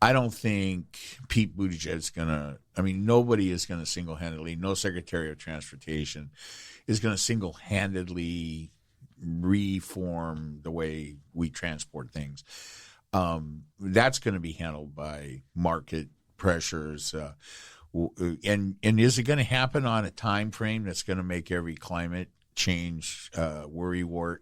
I don't think Pete Buttigieg is going to. I mean, nobody is going to single-handedly. No Secretary of Transportation is going to single-handedly reform the way we transport things. That's going to be handled by market pressures. And is it going to happen on a time frame that's going to make every climate change worrywart?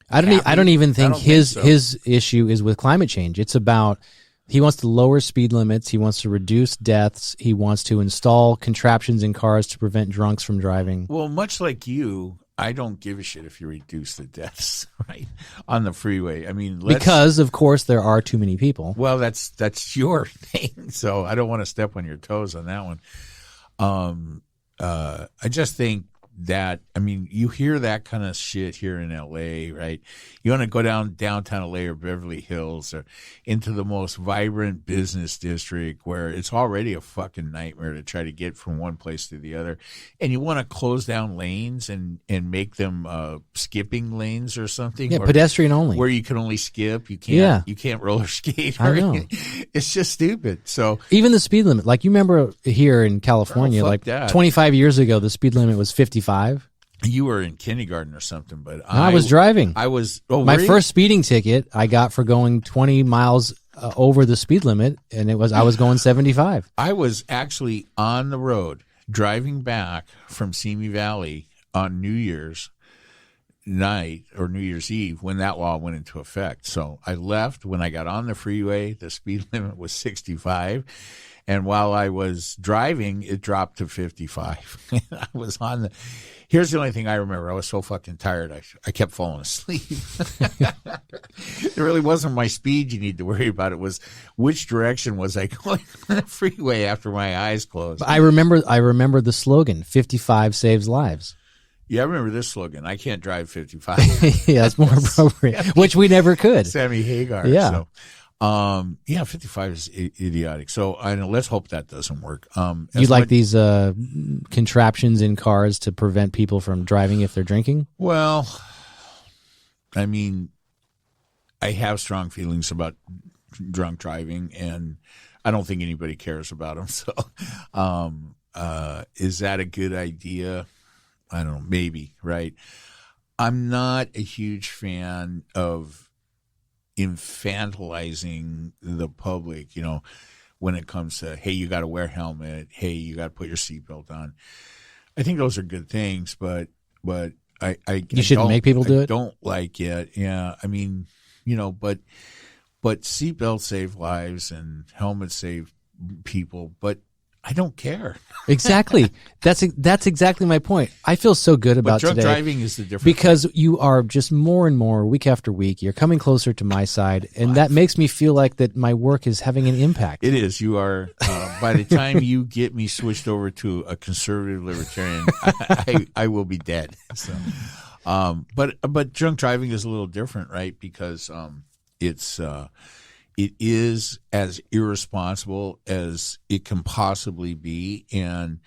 I don't even think his issue is with climate change. It's about he wants to lower speed limits. He wants to reduce deaths. He wants to install contraptions in cars to prevent drunks from driving. Well, much like you, I don't give a shit if you reduce the deaths, right, on the freeway. I mean, because of course there are too many people. Well, that's your thing, so I don't want to step on your toes on that one. I just think I mean, you hear that kind of shit here in LA, right? You want to go downtown LA or Beverly Hills or into the most vibrant business district where it's already a fucking nightmare to try to get from one place to the other. And you want to close down lanes and make them skipping lanes or something. Yeah, pedestrian only. Where you can only skip. You can't roller skate. I know. It's just stupid. So even the speed limit, like you remember here in California, like that. 25 years ago, the speed limit was 55. You were in kindergarten or something, but I was driving. I was my first speeding ticket I got for going 20 miles over the speed limit, and I was going 75. I was actually on the road driving back from Simi Valley on New Year's night or New Year's Eve when that law went into effect. So I left. When I got on the freeway, the speed limit was 65. And while I was driving, it dropped to 55. I was on the. Here's the only thing I remember. I was so fucking tired. I kept falling asleep. It really wasn't my speed you need to worry about. It was which direction was I going on the freeway after my eyes closed. I remember the slogan, 55 saves lives. Yeah, I remember this slogan. I can't drive 55. Yeah, that's more appropriate, which we never could. Sammy Hagar. Yeah. So. 55 is idiotic. So let's hope that doesn't work. You like these contraptions in cars to prevent people from driving if they're drinking? Well, I mean, I have strong feelings about drunk driving, and I don't think anybody cares about them. So, is that a good idea? I don't know. Maybe, right? I'm not a huge fan of infantilizing the public, when it comes to, hey, you got to wear a helmet, hey, you got to put your seatbelt on. I think those are good things, but you shouldn't make people do it. Don't like it. Yeah, I mean, but seatbelts save lives and helmets save people, but I don't care. Exactly. That's exactly my point. I feel so good about drunk today. Driving is the difference. Because you are just more and more, week after week, you're coming closer to my side, and that makes me feel like that my work is having an impact. It is. You are, by the time you get me switched over to a conservative libertarian, I will be dead. So, but drunk driving is a little different, right? Because it is as irresponsible as it can possibly be, and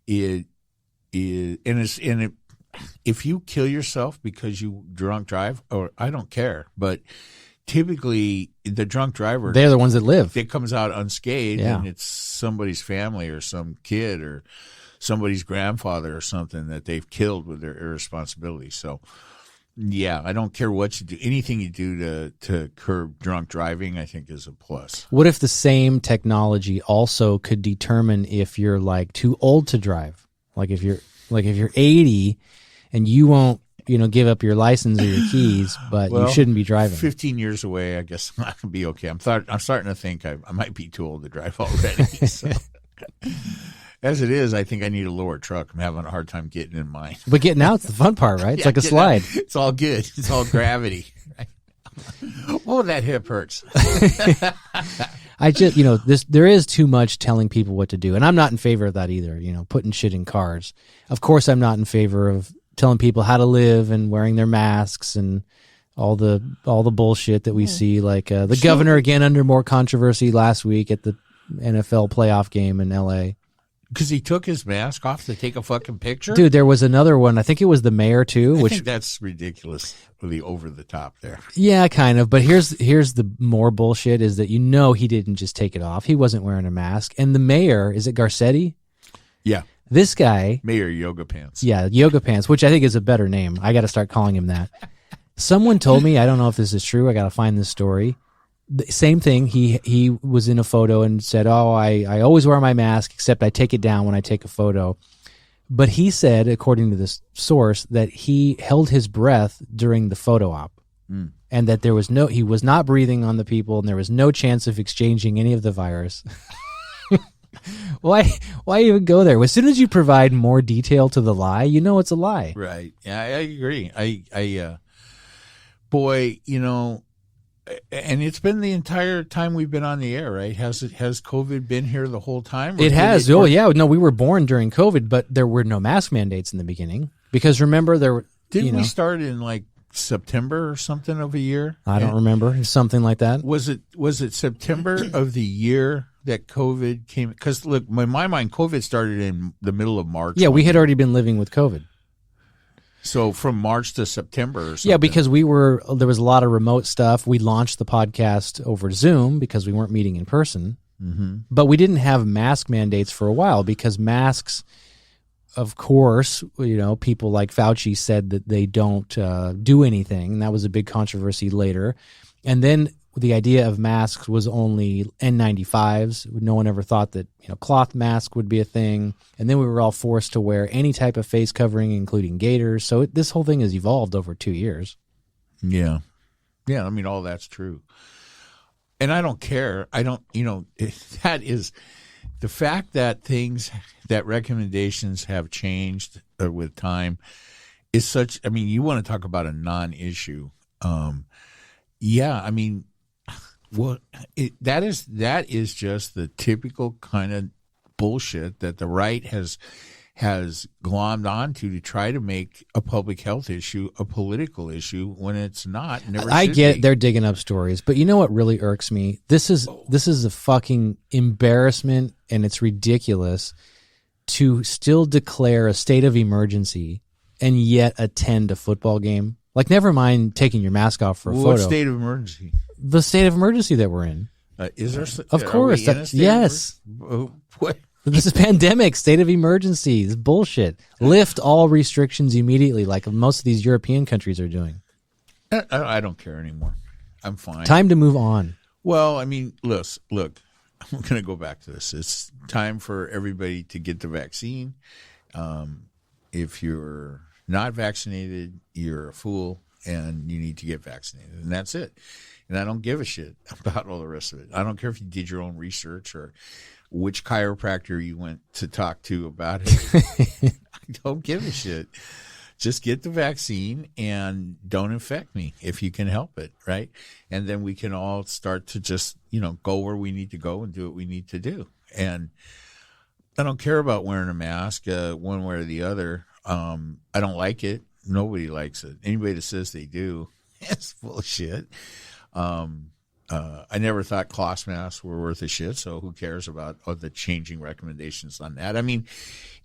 if you kill yourself because you drunk drive, or I don't care, but typically the drunk driver, they're the ones that live. It comes out unscathed, yeah. And it's somebody's family or some kid or somebody's grandfather or something that they've killed with their irresponsibility. So. Yeah, I don't care what you do. Anything you do to curb drunk driving, I think, is a plus. What if the same technology also could determine if you're like too old to drive? Like if you're 80 and you won't, give up your license or your keys, but you shouldn't be driving. 15 years away, I guess I can be okay. I'm starting to think I might be too old to drive already. So. As it is, I think I need a lower truck. I'm having a hard time getting in mine. But getting out's the fun part, right? It's like a slide. It's all good. It's all gravity. Right? Oh, that hip hurts. I just, there is too much telling people what to do. And I'm not in favor of that either, putting shit in cars. Of course, I'm not in favor of telling people how to live and wearing their masks and all the bullshit that we see. Like the governor, again, under more controversy last week at the NFL playoff game in L.A. Because he took his mask off to take a fucking picture? Dude, there was another one. I think it was the mayor, too. I think that's ridiculous. Really over the top there. Yeah, kind of. But here's the more bullshit is that he didn't just take it off. He wasn't wearing a mask. And the mayor, is it Garcetti? Yeah. This guy. Mayor Yoga Pants. Yeah, Yoga Pants, which I think is a better name. I got to start calling him that. Someone told me, I don't know if this is true, I got to find this story. The same thing. He was in a photo and said, "Oh, I always wear my mask, except I take it down when I take a photo." But he said, according to this source, that he held his breath during the photo op, and that he was not breathing on the people, and there was no chance of exchanging any of the virus. Why even go there? As soon as you provide more detail to the lie, it's a lie. Right. Yeah, I agree. Boy, And it's been the entire time we've been on the air, right? Has COVID been here the whole time? It has. Oh, yeah. No, we were born during COVID, but there were no mask mandates in the beginning. Because remember, there were... Didn't we start in like September or something of a year? I don't remember. Something like that. Was it September of the year that COVID came? Because look, in my mind, COVID started in the middle of March. Yeah, we had already been living with COVID. So from March to September or something. Yeah, because there was a lot of remote stuff. We launched the podcast over Zoom because we weren't meeting in person. Mm-hmm. But we didn't have mask mandates for a while because masks, of course, people like Fauci said that they don't do anything. And that was a big controversy later. And then the idea of masks was only N95s. No one ever thought that cloth mask would be a thing. And then we were all forced to wear any type of face covering, including gaiters. So this whole thing has evolved over 2 years. Yeah. Yeah, I mean, all that's true. And I don't care. I don't, that is the fact that recommendations have changed with time is such, I mean, you want to talk about a non-issue. Yeah, I mean, well, that is just the typical kind of bullshit that the right has glommed onto to try to make a public health issue a political issue when it's not. I get it. They're digging up stories, but you know what really irks me? This is a fucking embarrassment, and it's ridiculous to still declare a state of emergency and yet attend a football game. Like, never mind taking your mask off for a photo. What state of emergency? The state of emergency that we're in. Is there? Of course. Yes. What? This is pandemic, state of emergency. This is bullshit. Lift all restrictions immediately, like most of these European countries are doing. I don't care anymore. I'm fine. Time to move on. Well, I mean, look, I'm going to go back to this. It's time for everybody to get the vaccine. If you're not vaccinated, you're a fool, and you need to get vaccinated, and that's it. And I don't give a shit about all the rest of it. I don't care if you did your own research or which chiropractor you went to talk to about it. I don't give a shit. Just get the vaccine and don't infect me if you can help it, right? And then we can all start to just, go where we need to go and do what we need to do. And I don't care about wearing a mask one way or the other. I don't like it. Nobody likes it. Anybody that says they do, it's bullshit. I never thought cloth masks were worth a shit, so who cares about the changing recommendations on that? I mean,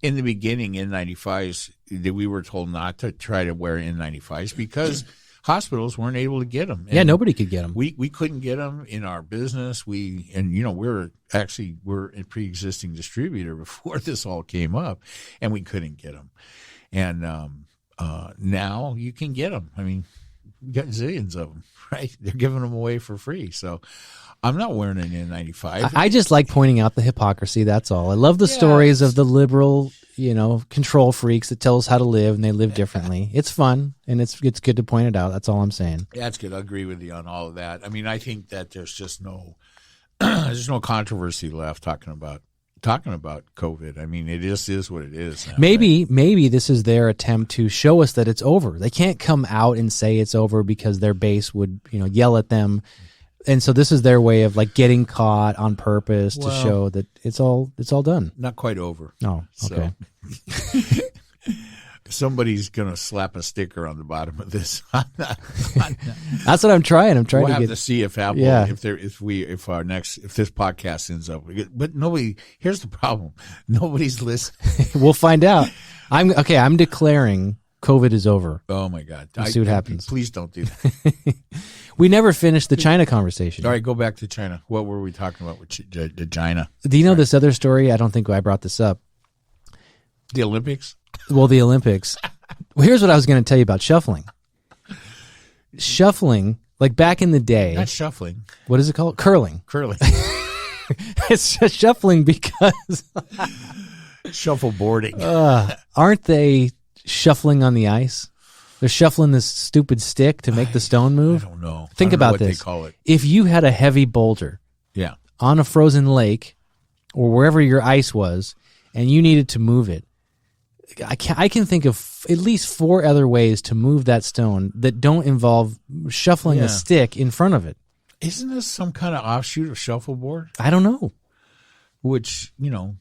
in the beginning, N95s, we were told not to try to wear N95s because hospitals weren't able to get them. And nobody could get them. We couldn't get them in our business. We're a pre-existing distributor before this all came up, and we couldn't get them. And now you can get them. I mean, we got zillions of them, right? They're giving them away for free. So I'm not wearing an N95. I just like pointing out the hypocrisy. That's all. I love the stories of the liberal, control freaks that tell us how to live, and they live differently. It's fun, and it's good to point it out. That's all I'm saying. Yeah, that's good. I agree with you on all of that. I mean, I think that there's just there's no controversy left talking about COVID. I mean, it just is what it is now, maybe this is their attempt to show us that it's over. They can't come out and say it's over because their base would, yell at them. And so this is their way of like getting caught on purpose to show that it's all done. Not quite over. Oh, okay. So, somebody's going to slap a sticker on the bottom of this. That's what I'm trying. We'll have to see if Apple, if this podcast ends up. But here's the problem. Nobody's listening. We'll find out. I'm declaring COVID is over. Oh my God. See what happens. Please don't do that. We never finished the China conversation. All right, go back to China. What were we talking about with China? Do you know this other story? I don't think I brought this up. The Olympics? Well, the Olympics. Well, here's what I was going to tell you about shuffling. Shuffling, like back in the day. Not shuffling. What is it called? Curling. It's just shuffling because. Shuffleboarding. Aren't they shuffling on the ice? They're shuffling this stupid stick to make the stone move. I don't know. Think about what this. They call it. If you had a heavy boulder on a frozen lake or wherever your ice was, and you needed to move it, I can think of at least 4 other ways to move that stone that don't involve shuffling a stick in front of it. Isn't this some kind of offshoot of shuffleboard, I don't know. which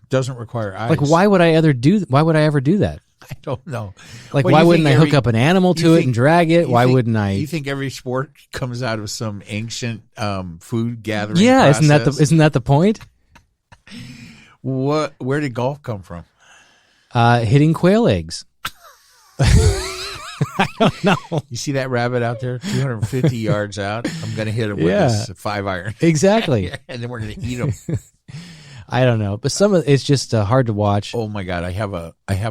doesn't require eyes? Like, why would I ever do that? I don't know. Like, Well, why you wouldn't I think hook up an animal to you it think- and drag it? you Why think- wouldn't I? You think every sport comes out of some ancient food gathering? Yeah, process? isn't that the point? Where did golf come from? Hitting quail eggs. I don't know. You see that rabbit out there, 250 yards out? I'm going to hit him with this 5-iron. Exactly. And then we're going to eat him. I don't know, but it's just hard to watch. Oh my God, I have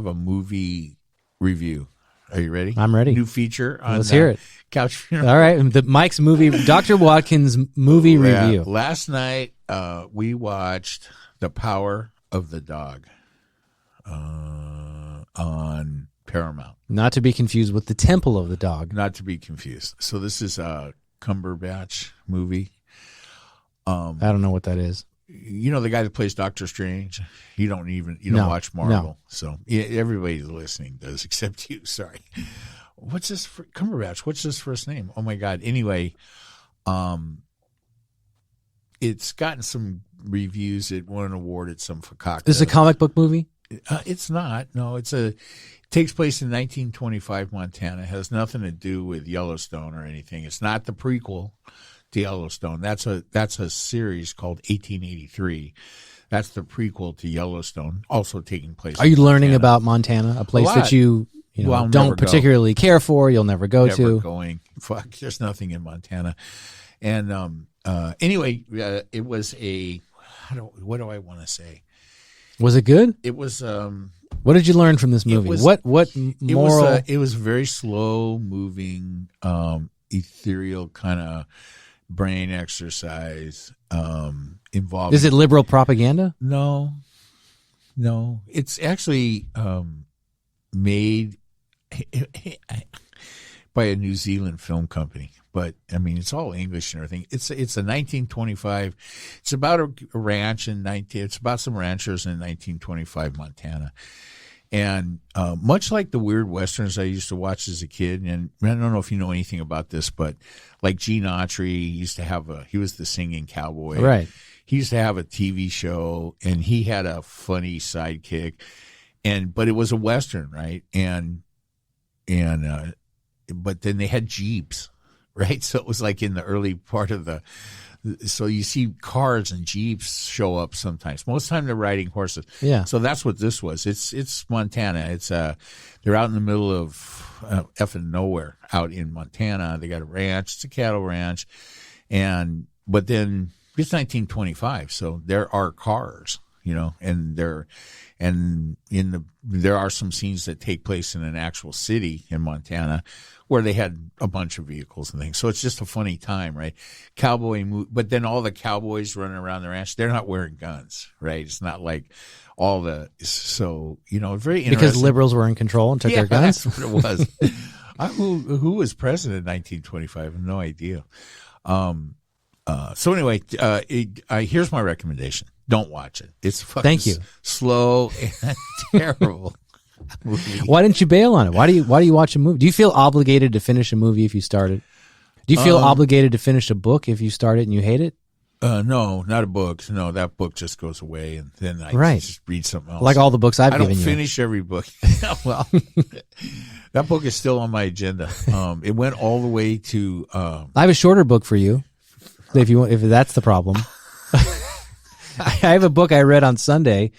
a movie review. Are you ready? I'm ready. New feature on Let's hear it. Couch Funeral. All right, Mike's movie, Dr. Watkins movie review. Last night we watched The Power of the Dog on Paramount. Not to be confused with The Temple of the Dog. Not to be confused. So this is a Cumberbatch movie. I don't know what that is. You know the guy that plays Doctor Strange? You don't No, watch Marvel. no. So yeah, everybody listening does except you. Sorry. What's this for Cumberbatch? What's his first name? Oh my God. Anyway, it's gotten some reviews. It won an award at some Fakakta. This is a comic book movie? It's not. No, it takes place in 1925 Montana. It has nothing to do with Yellowstone or anything. It's not the prequel to Yellowstone. That's a series called 1883. That's the prequel to Yellowstone, also taking place. Are you learning about Montana, a place that you Well, I'll never don't go. particularly care for, you'll never go Never to? going. Fuck, there's nothing in Montana. And anyway, it was what do I want to say? Was it good? It was What did you learn from this movie? What moral? It was very slow moving, ethereal kind of brain exercise involving. Is it liberal propaganda? No. It's actually made by a New Zealand film company, but I mean it's all English and everything. It's a 1925. It's about a ranch It's about some ranchers in 1925 Montana. And much like the weird westerns I used to watch as a kid, and I don't know if you know anything about this, but like Gene Autry used to have he was the singing cowboy. Right. He used to have a TV show, and he had a funny sidekick, but it was a western, right? But then they had Jeeps, right? So it was like in the early part of so you see cars and Jeeps show up sometimes. Most of the time they're riding horses. Yeah. So that's what this was. It's Montana. It's they're out in the middle of effing nowhere out in Montana. They got a ranch. It's a cattle ranch, but then it's 1925, so there are cars, and there are some scenes that take place in an actual city in Montana where they had a bunch of vehicles and things. So it's just a funny time, right? But then all the cowboys running around the ranch, they're not wearing guns, right? It's not like very interesting. Because liberals were in control and took their guns? That's what it was. Who was president in 1925? I have no idea. So anyway, here's my recommendation. Don't watch it. It's fucking Thank you. Slow and terrible movie. Why didn't you bail on it? Why do you watch a movie? Do you feel obligated to finish a movie if you start it? Do you feel obligated to finish a book if you start it and you hate it? No, not a book. No, that book just goes away, and then I just read something else. Like all the books I've I given don't you. finish every book. Well, that book is still on my agenda. It went all the way to. I have a shorter book for you, if that's the problem. I have a book I read on Sunday.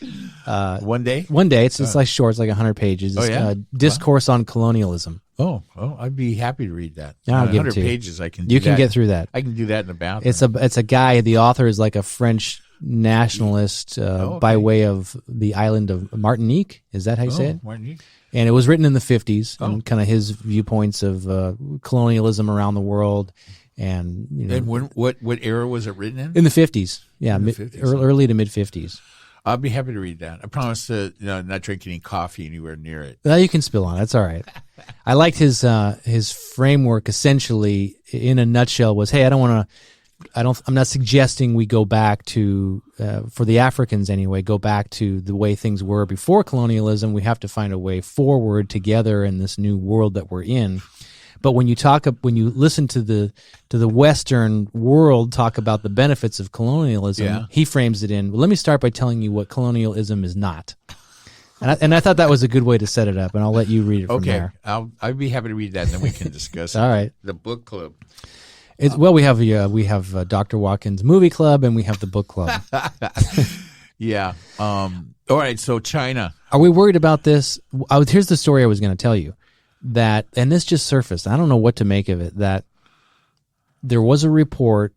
One day. It's like short. It's like 100 pages. Oh, yeah? Discourse on Colonialism. Oh, I'd be happy to read that. Yeah, I'll give it 100 to you. pages, I can. You can get through that. I can do that in the bathroom. It's a guy. The author is like a French nationalist by way of the island of Martinique. Is that how you say it? Martinique. And it was written in the 50s, and kind of his viewpoints of colonialism around the world. And And what era was it written in? in the 50s, yeah, In the 50s. early to mid 50s. I'll be happy to read that. I promise to not drink any coffee anywhere near it. Well, you can spill on it. That's all right. I liked his framework. Essentially, in a nutshell, was I'm not suggesting we go back to for the Africans anyway. Go back to the way things were before colonialism. We have to find a way forward together in this new world that we're in. But when you listen to the Western world talk about the benefits of colonialism, he frames it in, well, let me start by telling you what colonialism is not. And I thought that was a good way to set it up, and I'll let you read it from there. I'd be happy to read that, and then we can discuss it. All right. The book club. We have Dr. Watkins Movie Club, and we have the book club. Yeah. All right. So China. Are we worried about this? Here's the story I was going to tell you. And this just surfaced. I don't know what to make of it. That there was a report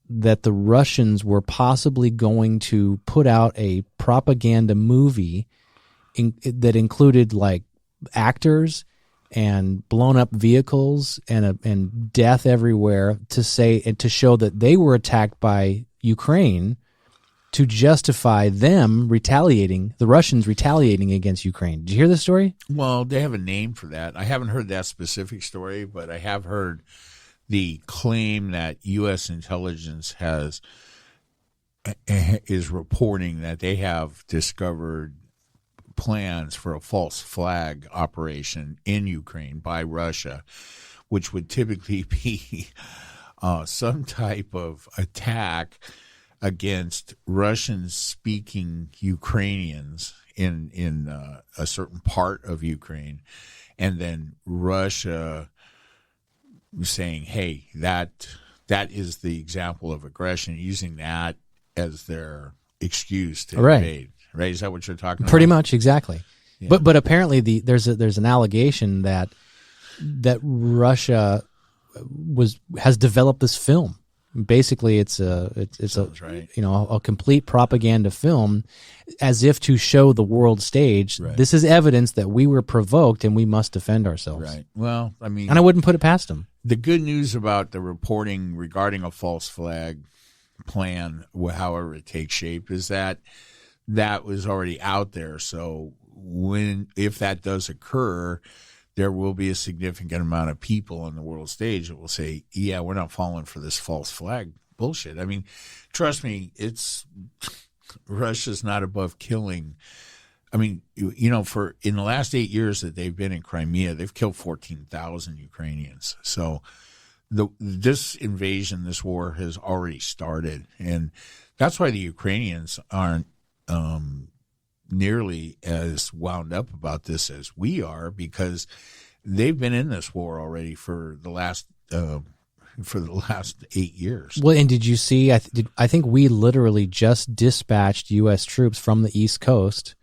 that the Russians were possibly going to put out a propaganda movie that included like actors and blown up vehicles and death everywhere to show that they were attacked by Ukraine, to justify them retaliating, the Russians retaliating against Ukraine. Did you hear this story? Well, they have a name for that. I haven't heard that specific story, but I have heard the claim that U.S. intelligence is reporting that they have discovered plans for a false flag operation in Ukraine by Russia, which would typically be some type of attack against Russian-speaking Ukrainians in a certain part of Ukraine, and then Russia saying, "Hey, that is the example of aggression," using that as their excuse to invade. Right? Is that what you're talking about? Pretty much, exactly. Yeah. But apparently there's an allegation that Russia has developed this film. Basically, it's a complete propaganda film, as if to show the world stage. Right. This is evidence that we were provoked and we must defend ourselves. Right. Well, I mean, and I wouldn't put it past them. The good news about the reporting regarding a false flag plan, however it takes shape, is that was already out there. So if that does occur, there will be a significant amount of people on the world stage that will say, yeah, we're not falling for this false flag bullshit. I mean, trust me, Russia's not above killing. I mean, in the last 8 years that they've been in Crimea, they've killed 14,000 Ukrainians. So this invasion, this war has already started. And that's why the Ukrainians aren't nearly as wound up about this as we are, because they've been in this war already for the last 8 years. Well, and did you see? I think we literally just dispatched U.S. troops from the East Coast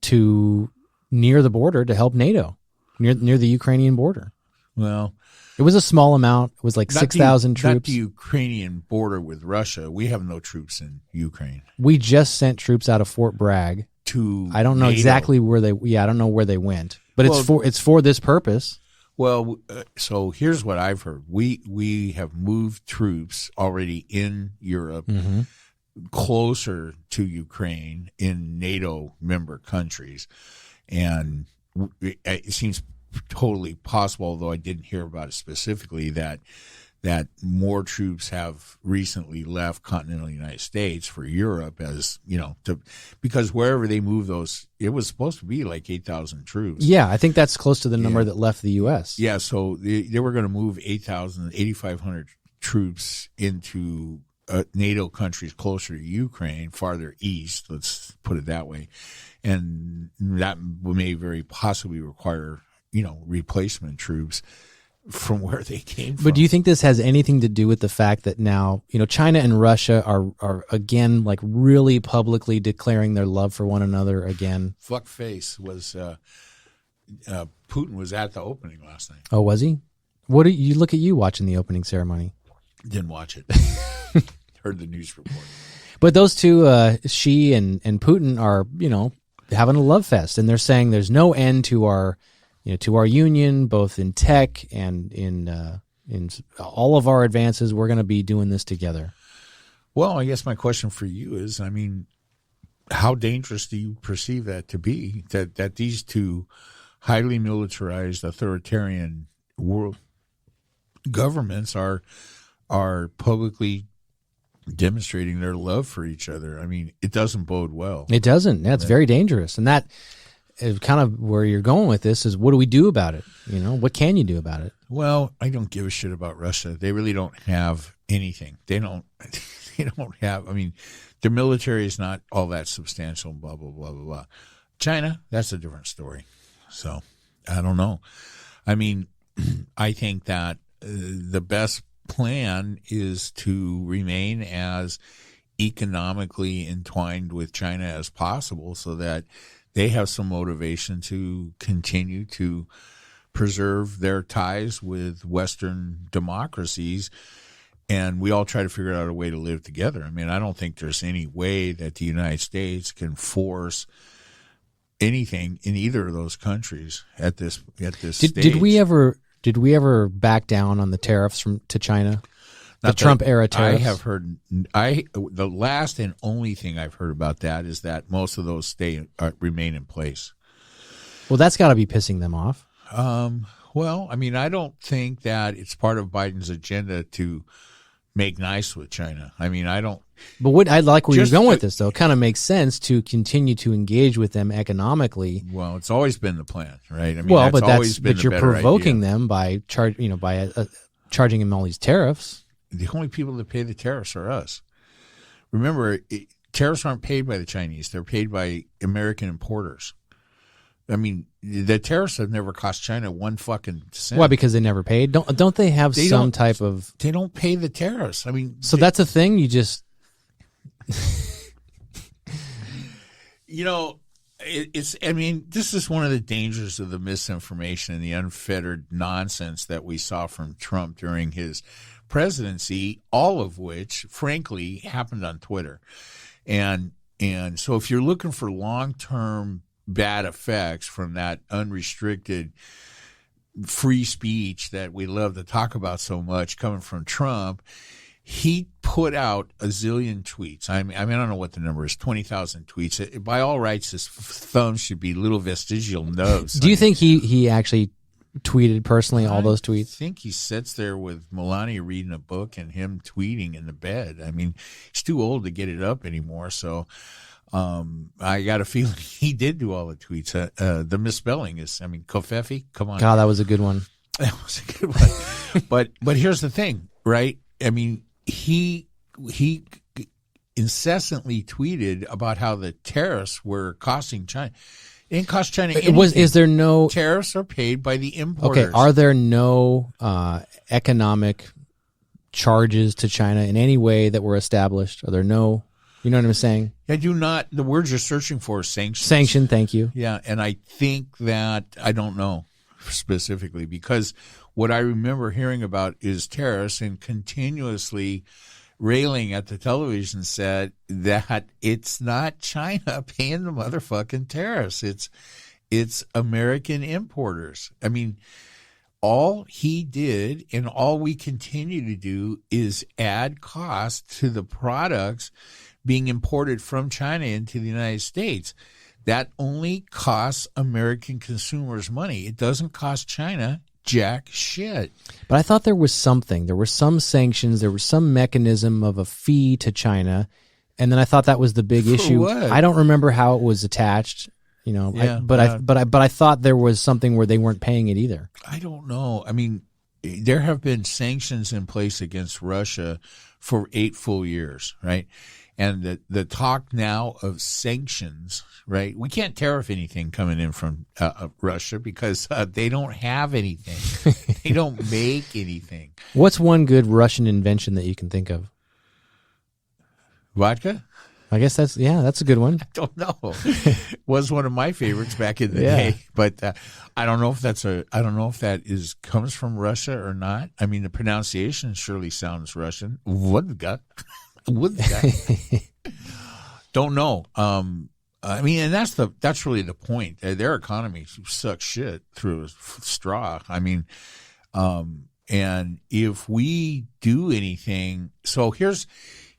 to near the border to help NATO, near the Ukrainian border. Well, it was a small amount. It was like 6,000 troops. Not the Ukrainian border with Russia. We have no troops in Ukraine. We just sent troops out of Fort Bragg to I don't know NATO. Exactly where they. Yeah, I don't know where they went, but it's for this purpose. Well, so here's what I've heard. We have moved troops already in Europe, closer to Ukraine in NATO member countries, and it seems totally possible, although I didn't hear about it specifically, that more troops have recently left continental United States for Europe, as because wherever they move those, it was supposed to be like 8,000 troops. Yeah, I think that's close to the number that left the U.S. Yeah, so they were going to move 8,500 troops into NATO countries closer to Ukraine, farther east, let's put it that way. And that may very possibly require, replacement troops from where they came from. But do you think this has anything to do with the fact that now, China and Russia are again, like, really publicly declaring their love for one another again? Fuckface was Putin was at the opening last night. Oh, was he? What do you look at you watching the opening ceremony? Didn't watch it. Heard the news report. But those two, Xi and Putin, are having a love fest, and they're saying there's no end to our union, both in tech and in all of our advances. We're going to be doing this together. Well, I guess my question for you is, how dangerous do you perceive that to be? That these two highly militarized, authoritarian world governments are publicly demonstrating their love for each other. It doesn't bode well. It doesn't. That's very dangerous. And that is kind of where you're going with this, is what do we do about it? What can you do about it? Well, I don't give a shit about Russia. They really don't have anything. They don't have, I mean, their military is not all that substantial, blah, blah, blah, blah, blah. China, that's a different story. So, I don't know. I mean, I think that the best plan is to remain as economically entwined with China as possible so that they have some motivation to continue to preserve their ties with Western democracies, and we all try to figure out a way to live together. I mean, I don't think there's any way that the United States can force anything in either of those countries at this stage. Did we ever back down on the tariffs to China? The Trump era tariffs? I have heard. The last and only thing I've heard about that is that most of those remain in place. Well, that's got to be pissing them off. Well, I mean, I don't think that it's part of Biden's agenda to make nice with China. I mean, I don't. But I like where you're going with this, though. It kind of makes sense to continue to engage with them economically. Well, it's always been the plan, right? I mean, well, but you're provoking them by charging them all these tariffs. The only people that pay the tariffs are us. Remember, tariffs aren't paid by the Chinese; they're paid by American importers. I mean, the tariffs have never cost China one fucking cent. Why? Because they never paid. Don't they have some type of? They don't pay the tariffs. I mean, so that's a thing. You just, you know, it's. I mean, this is one of the dangers of the misinformation and the unfettered nonsense that we saw from Trump during his presidency. All of which, frankly, happened on Twitter, and so if you're looking for long-term bad effects from that unrestricted free speech that we love to talk about so much coming from Trump, he put out a zillion tweets. I mean, I don't know what the number is, 20,000 tweets. By all rights, his thumb should be little vestigial nubs. Do you think he actually tweeted personally all those tweets? I think he sits there with Melania reading a book and him tweeting in the bed. I mean, he's too old to get it up anymore, so I got a feeling he did do all the tweets. The misspelling is, I mean, Kofefi, come on. God, that was a good one. That was a good one. But here's the thing, right? I mean, he incessantly tweeted about how the tariffs were costing China. It didn't cost China anything. Is there no tariffs are paid by the importers? Okay, are there no economic charges to China in any way that were established? Are there no? You know what I'm saying? I do not. The word you're searching for is sanctions. Sanction, thank you. Yeah, and I think that I don't know specifically because what I remember hearing about is tariffs and continuously railing at the television set that it's not China paying the motherfucking tariffs. It's American importers. I mean, all he did and all we continue to do is add cost to the products being imported from China into the United States. That only costs American consumers money. It doesn't cost China jack shit. But I thought there was something. There were some sanctions. There was some mechanism of a fee to China. And then I thought that was the big issue. What? I don't remember how it was attached. You know, Yeah, but I thought there was something where they weren't paying it either. I don't know. I mean, there have been sanctions in place against Russia for 8 full years, right? And the talk now of sanctions, right? We can't tariff anything coming in from Russia because they don't have anything. They don't make anything. What's one good Russian invention that you can think of? Vodka? I guess that's a good one. I don't know. Was one of my favorites back in the day, but I don't know if that comes from Russia or not. I mean, the pronunciation surely sounds Russian. Vodka. Don't know. I mean, and that's really the point. Their economy sucks shit through a straw. I mean, and if we do anything, so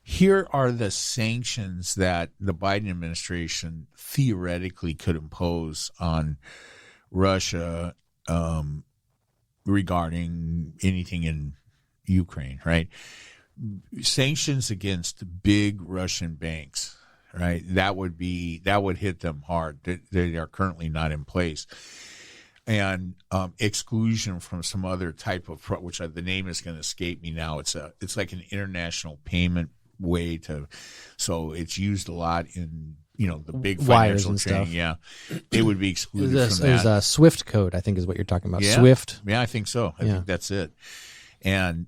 here are the sanctions that the Biden administration theoretically could impose on Russia regarding anything in Ukraine, right? Sanctions against big Russian banks, right? That would hit them hard. They are currently not in place. and exclusion from some other type of which the name is going to escape me now. It's like an international payment way so it's used a lot in the big wires financial and chain. stuff. Yeah, it would be excluded from that. There's a SWIFT code, I think, is what you're talking about. Yeah. SWIFT. Yeah, I think so. I think that's it. And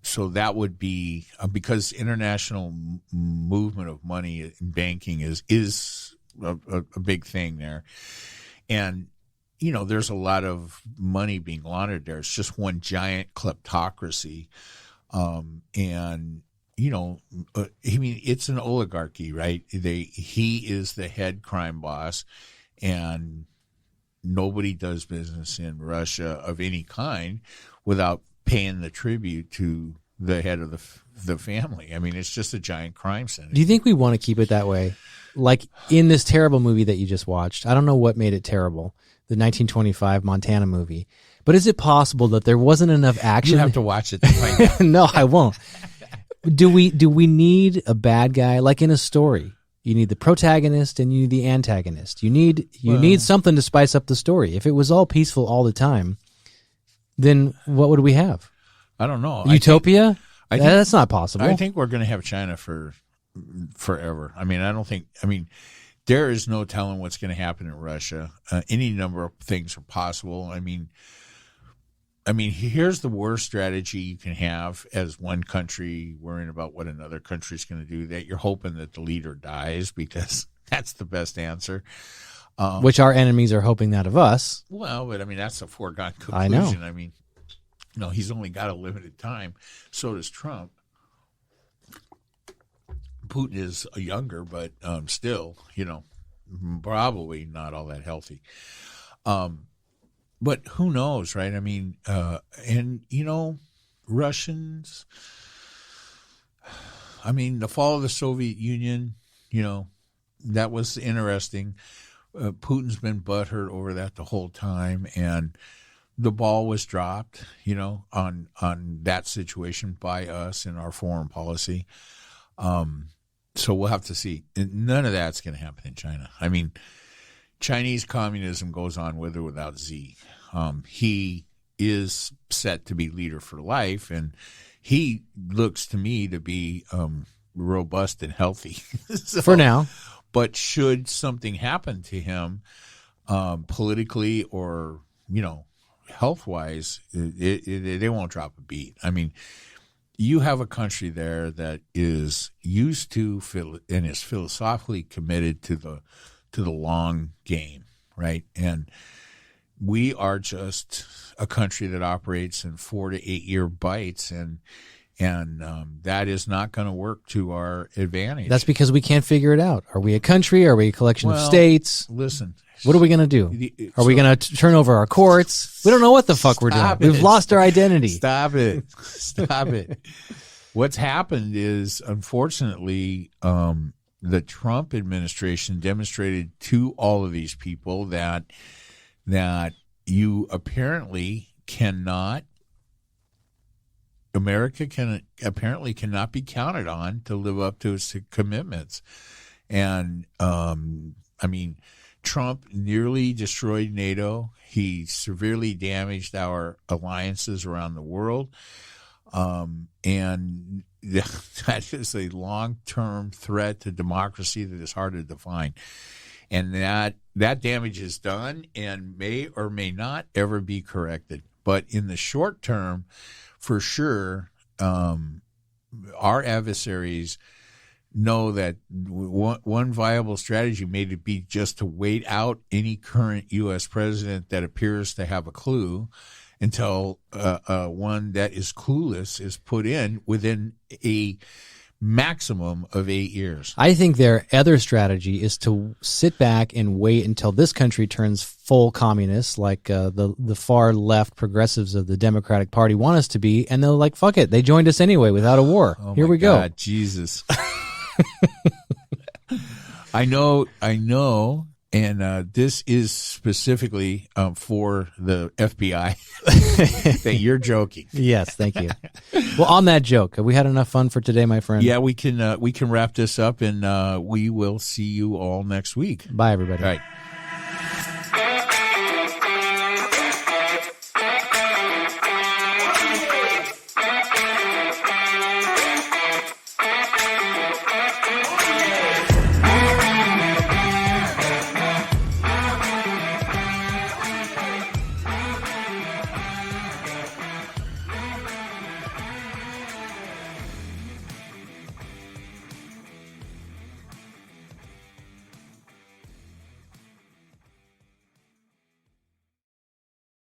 so that would be because international movement of money in banking is a big thing there, and there's a lot of money being laundered there. It's just one giant kleptocracy, and it's an oligarchy, right? He is the head crime boss, and nobody does business in Russia of any kind without paying the tribute to the head of the family. I mean, it's just a giant crime center. Do you think we want to keep it that way? Like in this terrible movie that you just watched, I don't know what made it terrible, the 1925 Montana movie, but is it possible that there wasn't enough action? You have to watch it to find out. No, I won't. Do we need a bad guy like in a story? You need the protagonist and you need the antagonist. You need something to spice up the story. If it was all peaceful all the time, then what would we have? I don't know. Utopia? I think that's not possible. I think we're going to have China for forever. I mean, there is no telling what's going to happen in Russia. Any number of things are possible. I mean, here's the worst strategy you can have as one country worrying about what another country is going to do, that you're hoping that the leader dies, because that's the best answer. Which our enemies are hoping that of us. Well, but that's a foregone conclusion. I know. He's only got a limited time. So does Trump. Putin is younger, but still, probably not all that healthy. But who knows, right? I mean, Russians, the fall of the Soviet Union, that was interesting. Putin's been butthurt over that the whole time, and the ball was dropped, on that situation by us in our foreign policy. So we'll have to see. None of that's going to happen in China. I mean, Chinese communism goes on with or without Xi. He is set to be leader for life, and he looks to me to be robust and healthy. For now. But should something happen to him politically or, health-wise, they won't drop a beat. I mean, you have a country there that is used to and is philosophically committed to the long game, right? And we are just a country that operates in 4 to 8 year bites, and that is not going to work to our advantage. That's because we can't figure it out. Are we a country? Are we a collection of states? Listen. What are we going to do? Are we going to turn over our courts? We don't know what the fuck we're doing. We've lost our identity. Stop it. What's happened is, unfortunately, the Trump administration demonstrated to all of these people that you apparently cannot, America apparently cannot be counted on to live up to its commitments. And, Trump nearly destroyed NATO. He severely damaged our alliances around the world. And that is a long-term threat to democracy that is hard to define. And that damage is done and may or may not ever be corrected. But in the short term, for sure, our adversaries know that one viable strategy may be just to wait out any current U.S. president that appears to have a clue until one that is clueless is put in within a maximum of 8 years. I think their other strategy is to sit back and wait until this country turns full communist, like the far left progressives of the Democratic Party want us to be, and they'll like, fuck it, they joined us anyway without a war. Here we go. Jesus. I know, and this is specifically for the FBI that you're joking. Yes, thank you. Well, on that joke, have we had enough fun for today, my friend? Yeah, we can wrap this up, and we will see you all next week. Bye, everybody. All right.